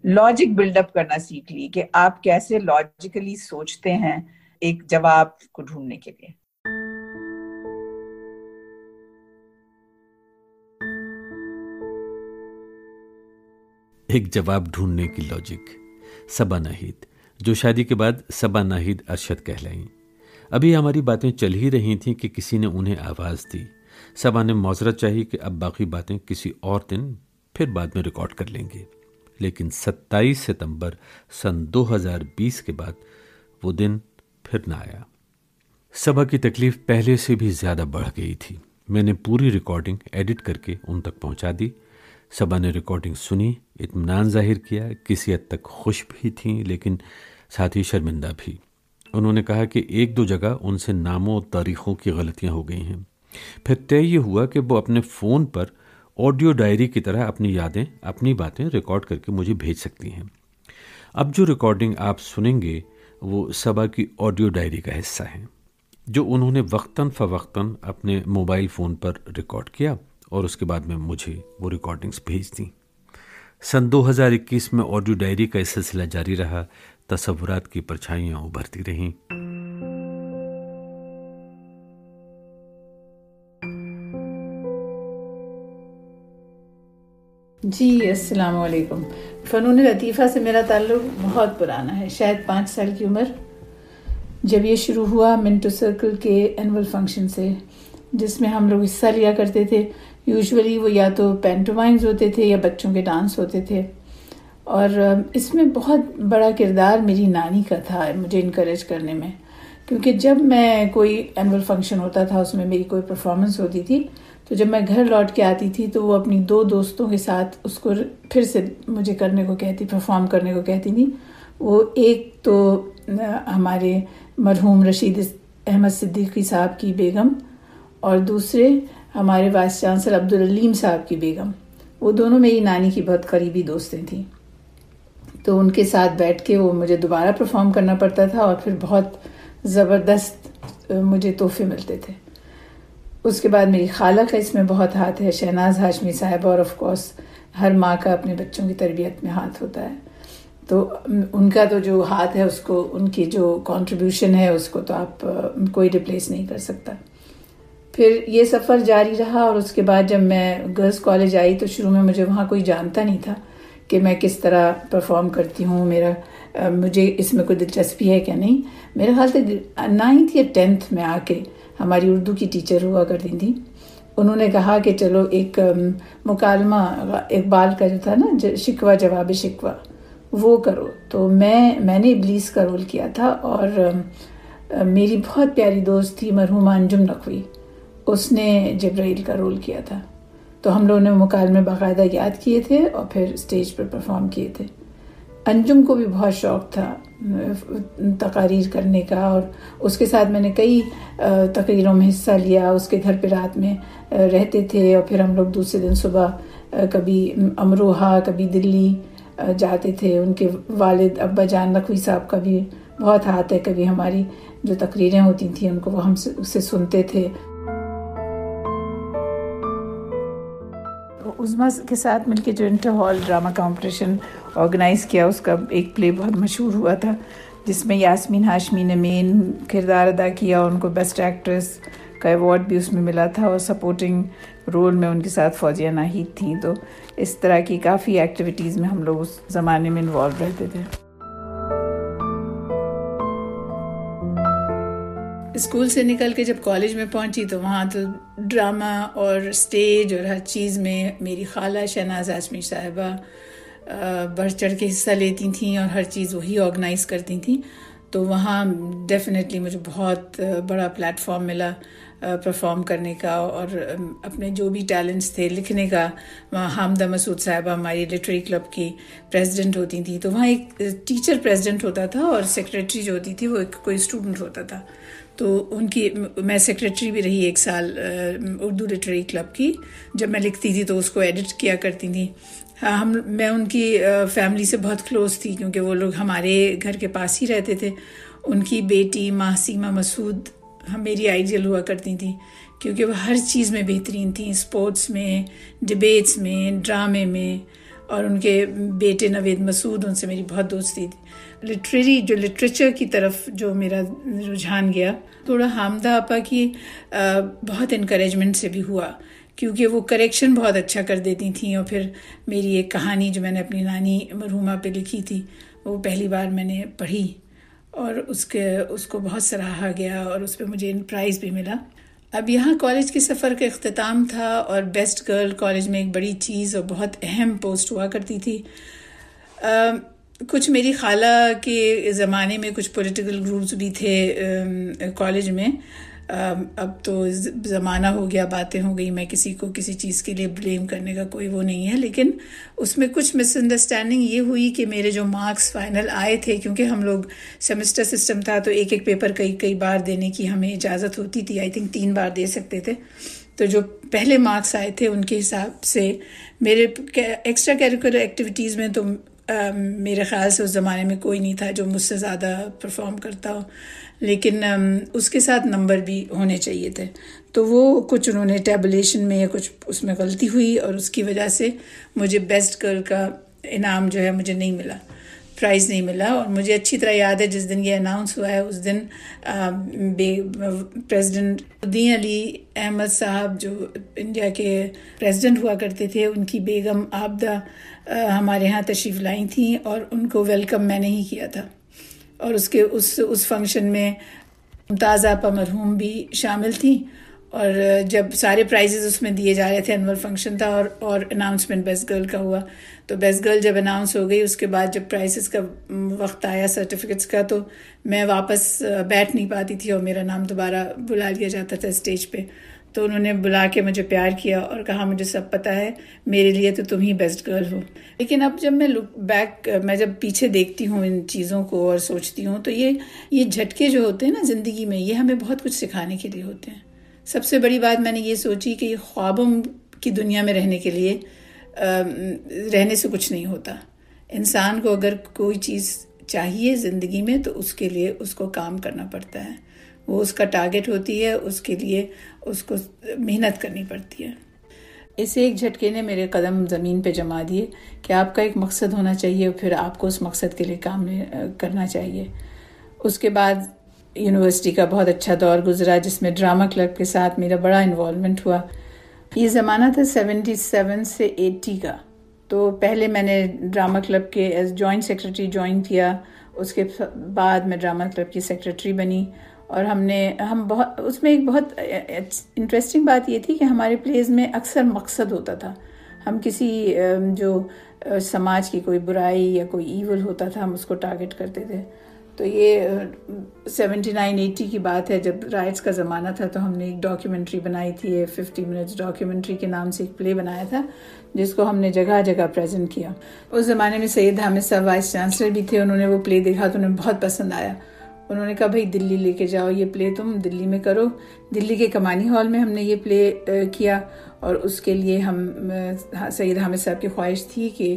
لاجک بلڈ اپ کرنا سیکھ لی، کہ آپ کیسے لاجیکلی سوچتے ہیں ایک جواب کو ڈھونڈنے کے لیے. ایک جواب ڈھونڈنے کی لاجک. صبا ناہید، جو شادی کے بعد صبا ناہید ارشد کہلائیں. ابھی ہماری باتیں چل ہی رہی تھیں کہ کسی نے انہیں آواز دی. صبا نے معذرت چاہی کہ اب باقی باتیں کسی اور دن پھر بعد میں ریکارڈ کر لیں گے. لیکن 27 ستمبر سن 2020 کے بعد وہ دن پھر نہ آیا. صبا کی تکلیف پہلے سے بھی زیادہ بڑھ گئی تھی. میں نے پوری ریکارڈنگ ایڈٹ کر کے ان تک پہنچا دی. صبا نے ریکارڈنگ سنی، اطمینان ظاہر کیا، کسی حد تک خوش بھی تھیں لیکن ساتھ ہی شرمندہ بھی. انہوں نے کہا کہ 1-2 جگہ ان سے ناموں اور تاریخوں کی غلطیاں ہو گئی ہیں. پھر طے یہ ہوا کہ وہ اپنے فون پر آڈیو ڈائری کی طرح اپنی یادیں، اپنی باتیں ریکارڈ کر کے مجھے بھیج سکتی ہیں. اب جو ریکارڈنگ آپ سنیں گے وہ صبا کی آڈیو ڈائری کا حصہ ہیں، جو انہوں نے وقتاً فوقتاً اپنے موبائل فون پر ریکارڈ کیا اور اس کے بعد میں مجھے وہ ریکارڈنگز بھیج دیں. سن 2021 میں آڈیو ڈائری کا سلسلہ جاری رہا. تصورات کی پرچھائیاں ابھرتی رہیں. جی السلام علیکم. فنون لطیفہ سے میرا تعلق بہت پرانا ہے، شاید 5 سال کی عمر. جب یہ شروع ہوا منٹو سرکل کے اینول فنکشن سے، جس میں ہم لوگ حصہ لیا کرتے تھے. یوزولی وہ یا تو پینٹومائمز ہوتے تھے یا بچوں کے ڈانس ہوتے تھے، اور اس میں بہت بڑا کردار میری نانی کا تھا مجھے انکریج کرنے میں. کیونکہ جب میں کوئی اینول فنکشن ہوتا تھا، اس میں میری کوئی پرفارمنس ہوتی تھی، تو جب میں گھر لوٹ کے آتی تھی تو وہ اپنی 2 دوستوں کے ساتھ اس کو پھر سے مجھے کرنے کو کہتی، پرفارم کرنے کو کہتی تھی. وہ ایک تو ہمارے مرحوم رشید احمد صدیقی صاحب کی بیگم، اور دوسرے ہمارے وائس چانسلر عبدالعلیم صاحب کی بیگم. وہ دونوں میری نانی کی بہت قریبی دوستیں تھیں. تو ان کے ساتھ بیٹھ کے وہ مجھے دوبارہ پرفارم کرنا پڑتا تھا، اور پھر بہت زبردست مجھے تحفے ملتے تھے. اس کے بعد میری خالہ کا اس میں بہت ہاتھ ہے، شہناز ہاشمی صاحبہ، اور آف کورس ہر ماں کا اپنے بچوں کی تربیت میں ہاتھ ہوتا ہے. تو ان کا تو جو ہاتھ ہے، اس کو ان کی جو کنٹریبیوشن ہے اس کو تو آپ کوئی ریپلیس نہیں کر سکتا. پھر یہ سفر جاری رہا، اور اس کے بعد جب میں گرلز کالج آئی تو شروع میں مجھے وہاں کوئی جانتا نہیں تھا، کہ میں کس طرح پرفارم کرتی ہوں, مجھے اس میں کوئی دلچسپی ہے کیا نہیں. میرے خیال سے 9th یا 10th میں آ کے ہماری اردو کی ٹیچر ہوا کرتی تھیں, انہوں نے کہا کہ چلو ایک مکالمہ اقبال کا جو تھا نا, شکوہ جواب شکوہ, وہ کرو. تو میں نے ابلیس کا رول کیا تھا, اور میری بہت پیاری دوست تھی مرحومہ انجم نقوی, اس نے جبرائیل کا رول کیا تھا. تو ہم لوگوں نے مکالمے باقاعدہ یاد کیے تھے اور پھر اسٹیج پر پرفارم کیے تھے. انجم کو بھی بہت شوق تھا تقاریر کرنے کا, اور اس کے ساتھ میں نے کئی تقریروں میں حصہ لیا. اس کے گھر پہ رات میں رہتے تھے, اور پھر ہم لوگ دوسرے دن صبح کبھی امروہہ کبھی دلی جاتے تھے. ان کے والد ابا جان نقوی صاحب کا بھی بہت ہاتھ ہے, کبھی ہماری جو تقریریں ہوتی تھیں ان کو ہم سے سنتے تھے. عظمیٰ کے ساتھ مل کے جو inter hall drama competition organise کیا, اس کا ایک پلے بہت مشہور ہوا تھا جس میں یاسمین ہاشمی نے مین کردار ادا کیا. ان کو بیسٹ ایکٹریس کا ایوارڈ بھی اس میں ملا تھا, اور سپورٹنگ رول میں ان کے ساتھ فوزیہ ناہید تھیں. تو اس طرح کی کافی ایکٹیویٹیز میں ہم لوگ اس زمانے میں انوالو رہتے تھے. اسکول سے نکل کے جب کالج میں پہنچی تو وہاں تو ڈرامہ اور اسٹیج اور ہر چیز میں میری خالہ شہناز ہاشمی صاحبہ بڑھ چڑھ کے حصہ لیتی تھیں, اور ہر چیز وہی آرگنائز کرتی تھیں. تو وہاں ڈیفینیٹلی مجھے بہت بڑا پلیٹ فارم ملا پرفارم کرنے کا, اور اپنے جو بھی ٹیلنٹس تھے لکھنے کا. وہاں حامدہ مسعود صاحبہ ہماری لٹریری کلب کی پریزیڈنٹ ہوتی تھیں, تو وہاں ایک ٹیچر پریزیڈنٹ ہوتا تھا, اور سیکریٹری جو ہوتی تھی وہ ایک کوئی اسٹوڈنٹ ہوتا تھا. تو ان کی میں سیکریٹری بھی رہی 1 سال اردو لٹریری کلب کی. جب میں لکھتی تھی تو اس کو ایڈٹ کیا کرتی تھی. میں ان کی فیملی سے بہت کلوز تھی, کیونکہ وہ لوگ ہمارے گھر کے پاس ہی رہتے تھے. ان کی بیٹی محسیمہ مسعود میری آئیڈیل ہوا کرتی تھیں, کیونکہ وہ ہر چیز میں بہترین تھیں, اسپورٹس میں, ڈبیٹس میں, ڈرامے میں. اور ان کے بیٹے نوید مسعود, ان سے میری بہت دوستی تھی. لٹریچر کی طرف جو میرا رجحان گیا, تھوڑا حامدہ آپا کی بہت انکریجمنٹ سے بھی ہوا, کیونکہ وہ کریکشن بہت اچھا کر دیتی تھیں. اور پھر میری ایک کہانی جو میں نے اپنی نانی مرحومہ پہ لکھی تھی, وہ پہلی بار میں نے پڑھی, اور اس کو بہت سراہا گیا, اور اس پہ مجھے پرائز بھی ملا. اب یہاں کالج کے سفر کا اختتام تھا, اور بیسٹ گرل کالج میں ایک بڑی چیز اور بہت اہم پوسٹ ہوا کرتی تھی. کچھ میری خالہ کے زمانے میں کچھ پولیٹیکل گروپس بھی تھے کالج میں. اب تو زمانہ ہو گیا, باتیں ہو گئی, میں کسی کو کسی چیز کے لیے بلیم کرنے کا کوئی وہ نہیں ہے. لیکن اس میں کچھ مس انڈرسٹینڈنگ یہ ہوئی کہ میرے جو مارکس فائنل آئے تھے, کیونکہ ہم لوگ سیمسٹر سسٹم تھا تو ایک پیپر کئی بار دینے کی ہمیں اجازت ہوتی تھی. آئی تھنک 3 بار دے سکتے تھے. تو جو پہلے مارکس آئے تھے ان کے حساب سے میرے ایکسٹرا کیریکولر ایکٹیویٹیز میں تو میرے خیال سے اس زمانے میں کوئی نہیں تھا جو مجھ سے زیادہ پرفارم کرتا ہو, لیکن اس کے ساتھ نمبر بھی ہونے چاہیے تھے. تو وہ کچھ انہوں نے ٹیبولیشن میں یا کچھ اس میں غلطی ہوئی, اور اس کی وجہ سے مجھے بیسٹ گرل کا انعام جو ہے مجھے نہیں ملا, پرائز نہیں ملا. اور مجھے اچھی طرح یاد ہے جس دن یہ اناؤنس ہوا ہے اس دن پریزیڈنٹ الدین علی احمد صاحب جو انڈیا کے پریزیڈنٹ ہوا کرتے تھے, ان کی بیگم عابدہ ہمارے ہاں تشریف لائی تھیں, اور ان کو ویلکم میں نے ہی کیا تھا. اور اس فنکشن میں ممتاز آپا مرحوم بھی شامل تھیں. اور جب سارے پرائزز اس میں دیے جا رہے تھے, انول فنکشن تھا, اور اناؤنسمنٹ بیسٹ گرل کا ہوا. تو بیسٹ گرل جب اناؤنس ہو گئی, اس کے بعد جب پرائزز کا وقت آیا سرٹیفکیٹس کا, تو میں واپس بیٹھ نہیں پاتی تھی, اور میرا نام دوبارہ بلا لیا جاتا تھا اسٹیج پہ. تو انہوں نے بلا کے مجھے پیار کیا اور کہا مجھے سب پتہ ہے, میرے لیے تو تم ہی بیسٹ گرل ہو. لیکن اب جب میں لک بیک, میں جب پیچھے دیکھتی ہوں ان چیزوں کو اور سوچتی ہوں, تو یہ جھٹکے جو ہوتے ہیں نا زندگی میں, یہ ہمیں بہت کچھ سکھانے کے لیے ہوتے ہیں. سب سے بڑی بات میں نے یہ سوچی کہ یہ خوابوں کی دنیا میں رہنے کے لیے رہنے سے کچھ نہیں ہوتا. انسان کو اگر کوئی چیز چاہیے زندگی میں تو اس کے لیے اس کو کام کرنا پڑتا ہے, وہ اس کا ٹارگٹ ہوتی ہے, اس کے لیے اس کو محنت کرنی پڑتی ہے. اس ایک جھٹکے نے میرے قدم زمین پہ جما دیے کہ آپ کا ایک مقصد ہونا چاہیے, اور پھر آپ کو اس مقصد کے لیے کام کرنا چاہیے. اس کے بعد یونیورسٹی کا بہت اچھا دور گزرا, جس میں ڈرامہ کلب کے ساتھ میرا بڑا انوالومنٹ ہوا. یہ زمانہ تھا 77 سے 80 کا, تو پہلے میں نے ڈرامہ کلب کے ایز جوائنٹ سیکرٹری جوائن کیا، اس کے بعد میں ڈرامہ کلب کی سیکرٹری بنی، اور ہم بہت اس میں ایک بہت انٹرسٹنگ بات یہ تھی کہ ہمارے پلیز میں اکثر مقصد ہوتا تھا. ہم کسی جو سماج کی کوئی برائی یا کوئی ایول ہوتا تھا ہم اس کو ٹارگٹ کرتے تھے. تو یہ 79-80 کی بات ہے، جب رائٹس کا زمانہ تھا، تو ہم نے ایک ڈاکیومنٹری بنائی تھی، 50 منٹس ڈاکیومنٹری کے نام سے ایک پلے بنایا تھا جس کو ہم نے جگہ جگہ پریزنٹ کیا. اس زمانے میں سید حامد صاحب وائس چانسلر بھی تھے، انہوں نے وہ پلے دیکھا تو انہیں بہت پسند آیا. انہوں نے کہا بھائی دلی لے کے جاؤ، یہ پلے تم دلی میں کرو. دلی کے کمانی ہال میں ہم نے یہ پلے کیا، اور اس کے لیے ہم سید حامد صاحب کی خواہش تھی کہ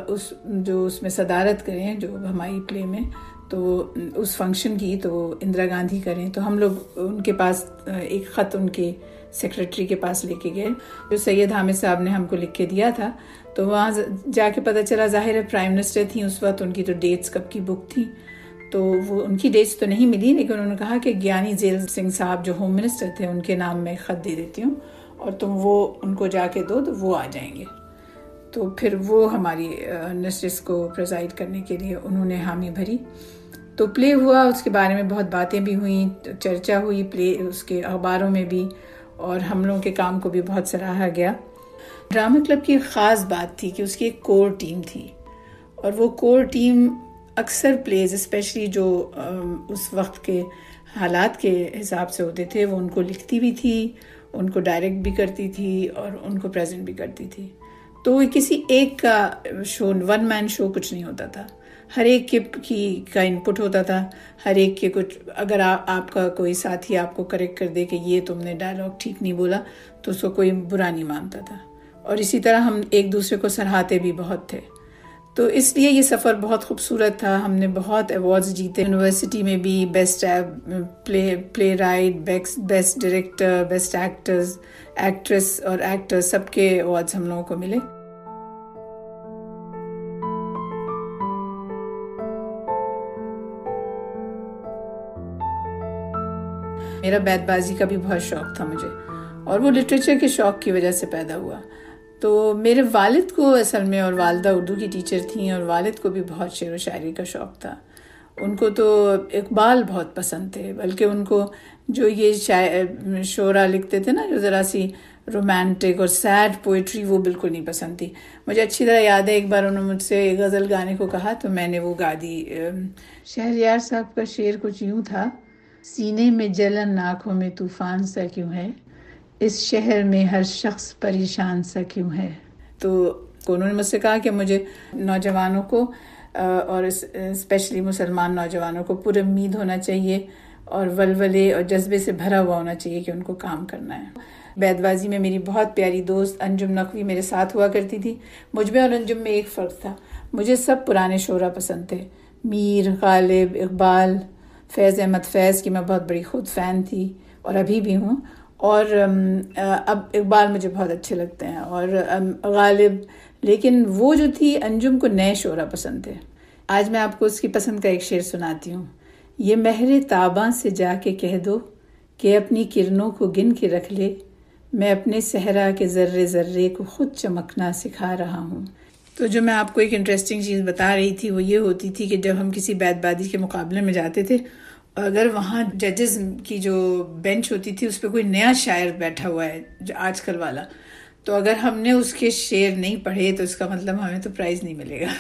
اس میں صدارت کریں جو ہماری پلے میں، تو اس فنکشن کی تو اندرا گاندھی کریں. تو ہم لوگ ان کے پاس ایک خط ان کے سیکرٹری کے پاس لے کے گئے جو سید حامد صاحب نے ہم کو لکھ کے دیا تھا. تو وہاں جا کے پتہ چلا ظاہر ہے پرائم منسٹر تھیں اس وقت، ان کی تو ڈیٹس کب کی بک تھیں، تو وہ ان کی ڈیٹس تو نہیں ملی، لیکن انہوں نے کہا کہ گیانی زیل سنگھ صاحب جو ہوم منسٹر تھے ان کے نام میں خط دے دیتی ہوں اور تم وہ ان کو جا کے دو تو وہ آ جائیں گے. تو پھر وہ ہماری نشست کو پریزائڈ کرنے کے لیے انہوں نے حامی بھری. تو پلے ہوا، اس کے بارے میں بہت باتیں بھی ہوئیں، چرچا ہوئی پلے اس کے اخباروں میں بھی، اور ہم لوگوں کے کام کو بھی بہت سراہا گیا. ڈرامہ کلب کی ایک خاص بات تھی کہ اس کی ایک کور ٹیم تھی، اور وہ کور ٹیم اکثر پلیز اسپیشلی جو اس وقت کے حالات کے حساب سے ہوتے تھے وہ ان کو لکھتی بھی تھی، ان کو ڈائریکٹ بھی کرتی تھی اور ان کو پریزنٹ بھی کرتی تھی. تو کسی ایک کا شو، ون مین شو کچھ نہیں ہوتا تھا، ہر ایک کا انپٹ ہوتا تھا. ہر ایک کے کچھ، اگر آپ کا کوئی ساتھی آپ کو کریکٹ کر دے کہ یہ تم نے ڈائلاگ ٹھیک نہیں بولا تو اس کو کوئی برا نہیں مانتا تھا، اور اسی طرح ہم ایک دوسرے کو سراہتے بھی بہت تھے. تو اس لیے یہ سفر بہت خوبصورت تھا. ہم نے بہت ایوارڈز جیتے یونیورسٹی میں بھی، best playwright, best director, best actress اور ایکٹر، سب کے ایوارڈز ہم لوگوں کو ملے. میرا بیت بازی کا بھی بہت شوق تھا مجھے، اور وہ لٹریچر کے شوق کی وجہ سے پیدا ہوا. تو میرے والد کو اصل میں، اور والدہ اردو کی ٹیچر تھیں، اور والد کو بھی بہت شعر و شاعری کا شوق تھا. ان کو تو اقبال بہت پسند تھے، بلکہ ان کو جو یہ شعرا لکھتے تھے نا جو ذرا سی رومانٹک اور سیڈ پوئٹری، وہ بالکل نہیں پسند تھی. مجھے اچھی طرح یاد ہے ایک بار انہوں نے مجھ سے غزل گانے کو کہا تو میں نے وہ گا دی. شہریار صاحب کا شعر کچھ یوں تھا: سینے میں جلن، آنکھوں میں طوفان سا کیوں ہے، اس شہر میں ہر شخص پریشان سا کیوں ہے. تو انہوں نے مجھ سے کہا کہ مجھے نوجوانوں کو اور اسپیشلی مسلمان نوجوانوں کو پر امید ہونا چاہیے اور ولولے اور جذبے سے بھرا ہوا ہونا چاہیے کہ ان کو کام کرنا ہے. بیت بازی میں میری بہت پیاری دوست انجم نقوی میرے ساتھ ہوا کرتی تھی. مجھ میں اور انجم میں ایک فرق تھا، مجھے سب پرانے شعرا پسند تھے، میر، غالب، اقبال، فیض احمد فیض کی میں بہت بڑی خود فین تھی اور ابھی بھی ہوں. اور اب اقبال مجھے بہت اچھے لگتے ہیں اور غالب، لیکن وہ جو تھی انجم کو نئے شعرا پسند تھے. آج میں آپ کو اس کی پسند کا ایک شعر سناتی ہوں. یہ مہر تاباں سے جا کے کہہ دو کہ اپنی کرنوں کو گن کے رکھ لے، میں اپنے صحرا کے ذرے ذرے کو خود چمکنا سکھا رہا ہوں. تو جو میں آپ کو ایک انٹرسٹنگ چیز بتا رہی تھی وہ یہ ہوتی تھی کہ جب ہم کسی بیت بازی کے مقابلے میں جاتے تھے، اگر وہاں ججز کی جو بینچ ہوتی تھی اس پہ کوئی نیا شاعر بیٹھا ہوا ہے جو آج کل والا، تو اگر ہم نے اس کے شعر نہیں پڑھے تو اس کا مطلب ہمیں تو پرائز نہیں ملے گا.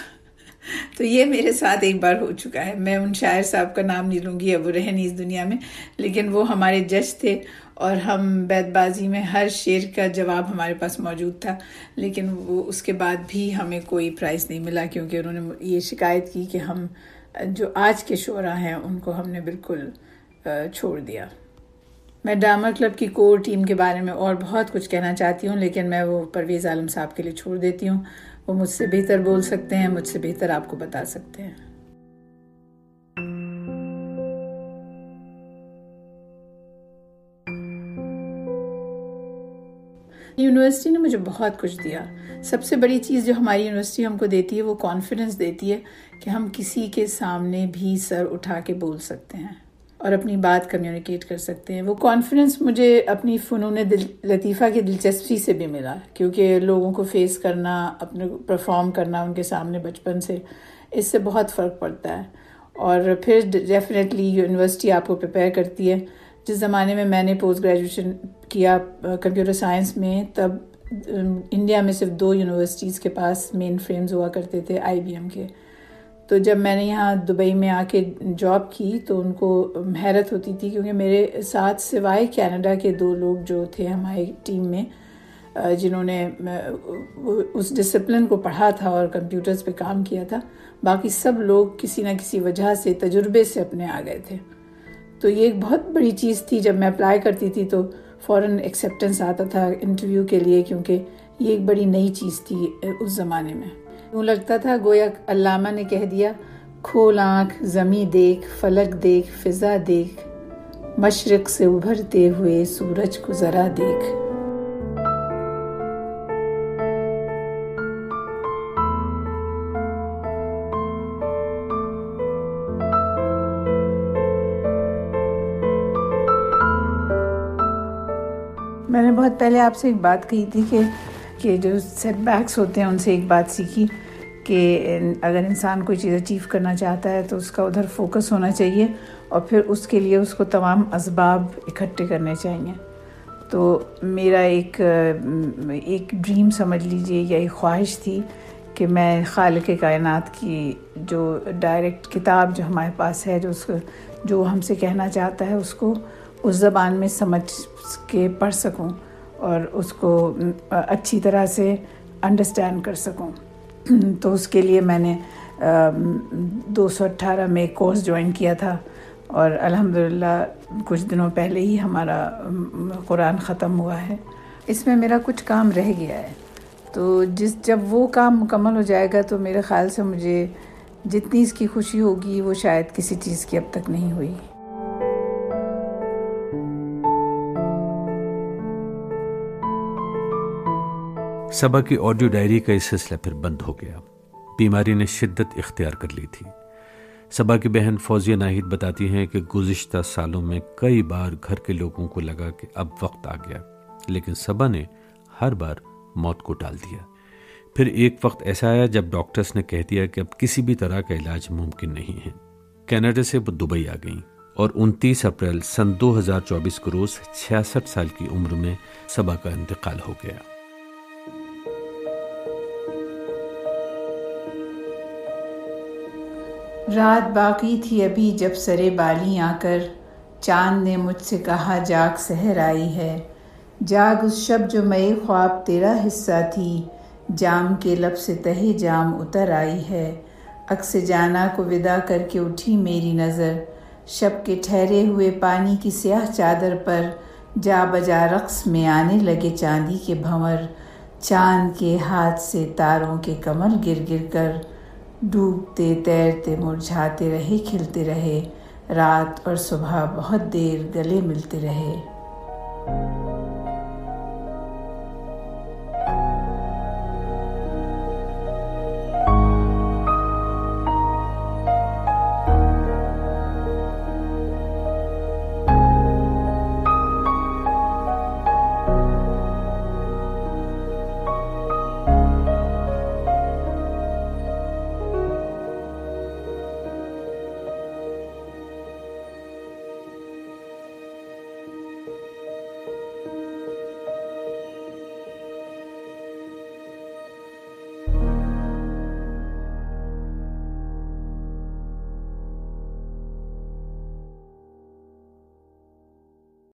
تو یہ میرے ساتھ ایک بار ہو چکا ہے. میں ان شاعر صاحب کا نام نہیں لوں گی، اب وہ رہے نہیں اس دنیا میں، لیکن وہ ہمارے جج تھے اور ہم بیت بازی میں ہر شعر کا جواب ہمارے پاس موجود تھا، لیکن وہ اس کے بعد بھی ہمیں کوئی پرائز نہیں ملا کیونکہ انہوں نے یہ شکایت کی کہ ہم جو آج کے شعراء ہیں ان کو ہم نے بالکل چھوڑ دیا. میں ڈرامہ کلب کی کور ٹیم کے بارے میں اور بہت کچھ کہنا چاہتی ہوں، لیکن میں وہ پرویز عالم صاحب کے لیے چھوڑ دیتی ہوں. وہ مجھ سے بہتر بول سکتے ہیں، مجھ سے بہتر آپ کو بتا سکتے ہیں. یونیورسٹی نے مجھے بہت کچھ دیا. سب سے بڑی چیز جو ہماری یونیورسٹی ہم کو دیتی ہے وہ کانفیڈنس دیتی ہے کہ ہم کسی کے سامنے بھی سر اٹھا کے بول سکتے ہیں. اور اپنی بات کمیونیکیٹ کر سکتے ہیں. وہ کانفیڈنس مجھے اپنی فنون لطیفہ کی دلچسپی سے بھی ملا، کیونکہ لوگوں کو فیس کرنا، اپنے پرفارم کرنا ان کے سامنے بچپن سے، اس سے بہت فرق پڑتا ہے. اور پھر ڈیفینیٹلی یونیورسٹی آپ کو پریپیئر کرتی ہے. جس زمانے میں نے پوسٹ گریجویشن کیا کمپیوٹر سائنس میں، تب انڈیا میں صرف 2 یونیورسٹیز کے پاس مین فریمز ہوا کرتے تھے IBM کے. تو جب میں نے یہاں دبئی میں آ کے جاب کی تو ان کو حیرت ہوتی تھی، کیونکہ میرے ساتھ سوائے کینیڈا کے 2 لوگ جو تھے ہماری ٹیم میں، جنہوں نے اس ڈسپلن کو پڑھا تھا اور کمپیوٹرز پہ کام کیا تھا، باقی سب لوگ کسی نہ کسی وجہ سے تجربے سے اپنے آ گئے تھے. تو یہ ایک بہت بڑی چیز تھی. جب میں اپلائی کرتی تھی تو فوراً ایکسیپٹنس آتا تھا انٹرویو کے لیے، کیونکہ یہ ایک بڑی نئی چیز تھی اس زمانے میں. یوں لگتا تھا گویا علامہ نے کہہ دیا، کھول آنکھ زمیں دیکھ، فلک دیکھ، فضا دیکھ، مشرق سے ابھرتے ہوئے سورج کو ذرا دیکھ. میں نے بہت پہلے آپ سے ایک بات کہی تھی کہ جو سیٹ بیکس ہوتے ہیں ان سے ایک بات سیکھی کہ اگر انسان کوئی چیز اچیو کرنا چاہتا ہے تو اس کا ادھر فوکس ہونا چاہیے، اور پھر اس کے لیے اس کو تمام اسباب اکٹھے کرنے چاہیے. تو میرا ایک ڈریم سمجھ لیجئے یا ایک خواہش تھی کہ میں خالق کائنات کی جو ڈائریکٹ کتاب جو ہمارے پاس ہے، جو ہم سے کہنا چاہتا ہے، اس کو اس زبان میں سمجھ کے پڑھ سکوں اور اس کو اچھی طرح سے انڈرسٹینڈ کر سکوں. تو اس کے لیے میں نے 218 میں کورس جوائن کیا تھا، اور الحمدللہ کچھ دنوں پہلے ہی ہمارا قرآن ختم ہوا ہے. اس میں میرا کچھ کام رہ گیا ہے، تو جب وہ کام مکمل ہو جائے گا تو میرے خیال سے مجھے جتنی اس کی خوشی ہوگی وہ شاید کسی چیز کی اب تک نہیں ہوئی. صبا کی آڈیو ڈائری کا یہ سلسلہ پھر بند ہو گیا. بیماری نے شدت اختیار کر لی تھی. صبا کی بہن فوزیہ ناہید بتاتی ہیں کہ گزشتہ سالوں میں کئی بار گھر کے لوگوں کو لگا کہ اب وقت آ گیا، لیکن صبا نے ہر بار موت کو ٹال دیا. پھر ایک وقت ایسا آیا جب ڈاکٹرز نے کہہ دیا کہ اب کسی بھی طرح کا علاج ممکن نہیں ہے. کینیڈا سے وہ دبئی آ گئیں، اور 29 اپریل سن 2024 کو روز 66 سال کی عمر میں صبا کا انتقال ہو گیا. رات باقی تھی ابھی جب سرے بالی آ کر چاند نے مجھ سے کہا جاگ سحر آئی ہے. جاگ اس شب جو مئے خواب تیرا حصہ تھی، جام کے لب سے تہے جام اتر آئی ہے. عکس جانا کو ودا کر کے اٹھی میری نظر، شب کے ٹھہرے ہوئے پانی کی سیاہ چادر پر جا بجا رقص میں آنے لگے چاندی کے بھنور. چاند کے ہاتھ سے تاروں کے کمل گر گر کر ڈوبتے تیرتے مرجھاتے رہے، کھلتے رہے. رات اور صبح بہت دیر گلے ملتے رہے.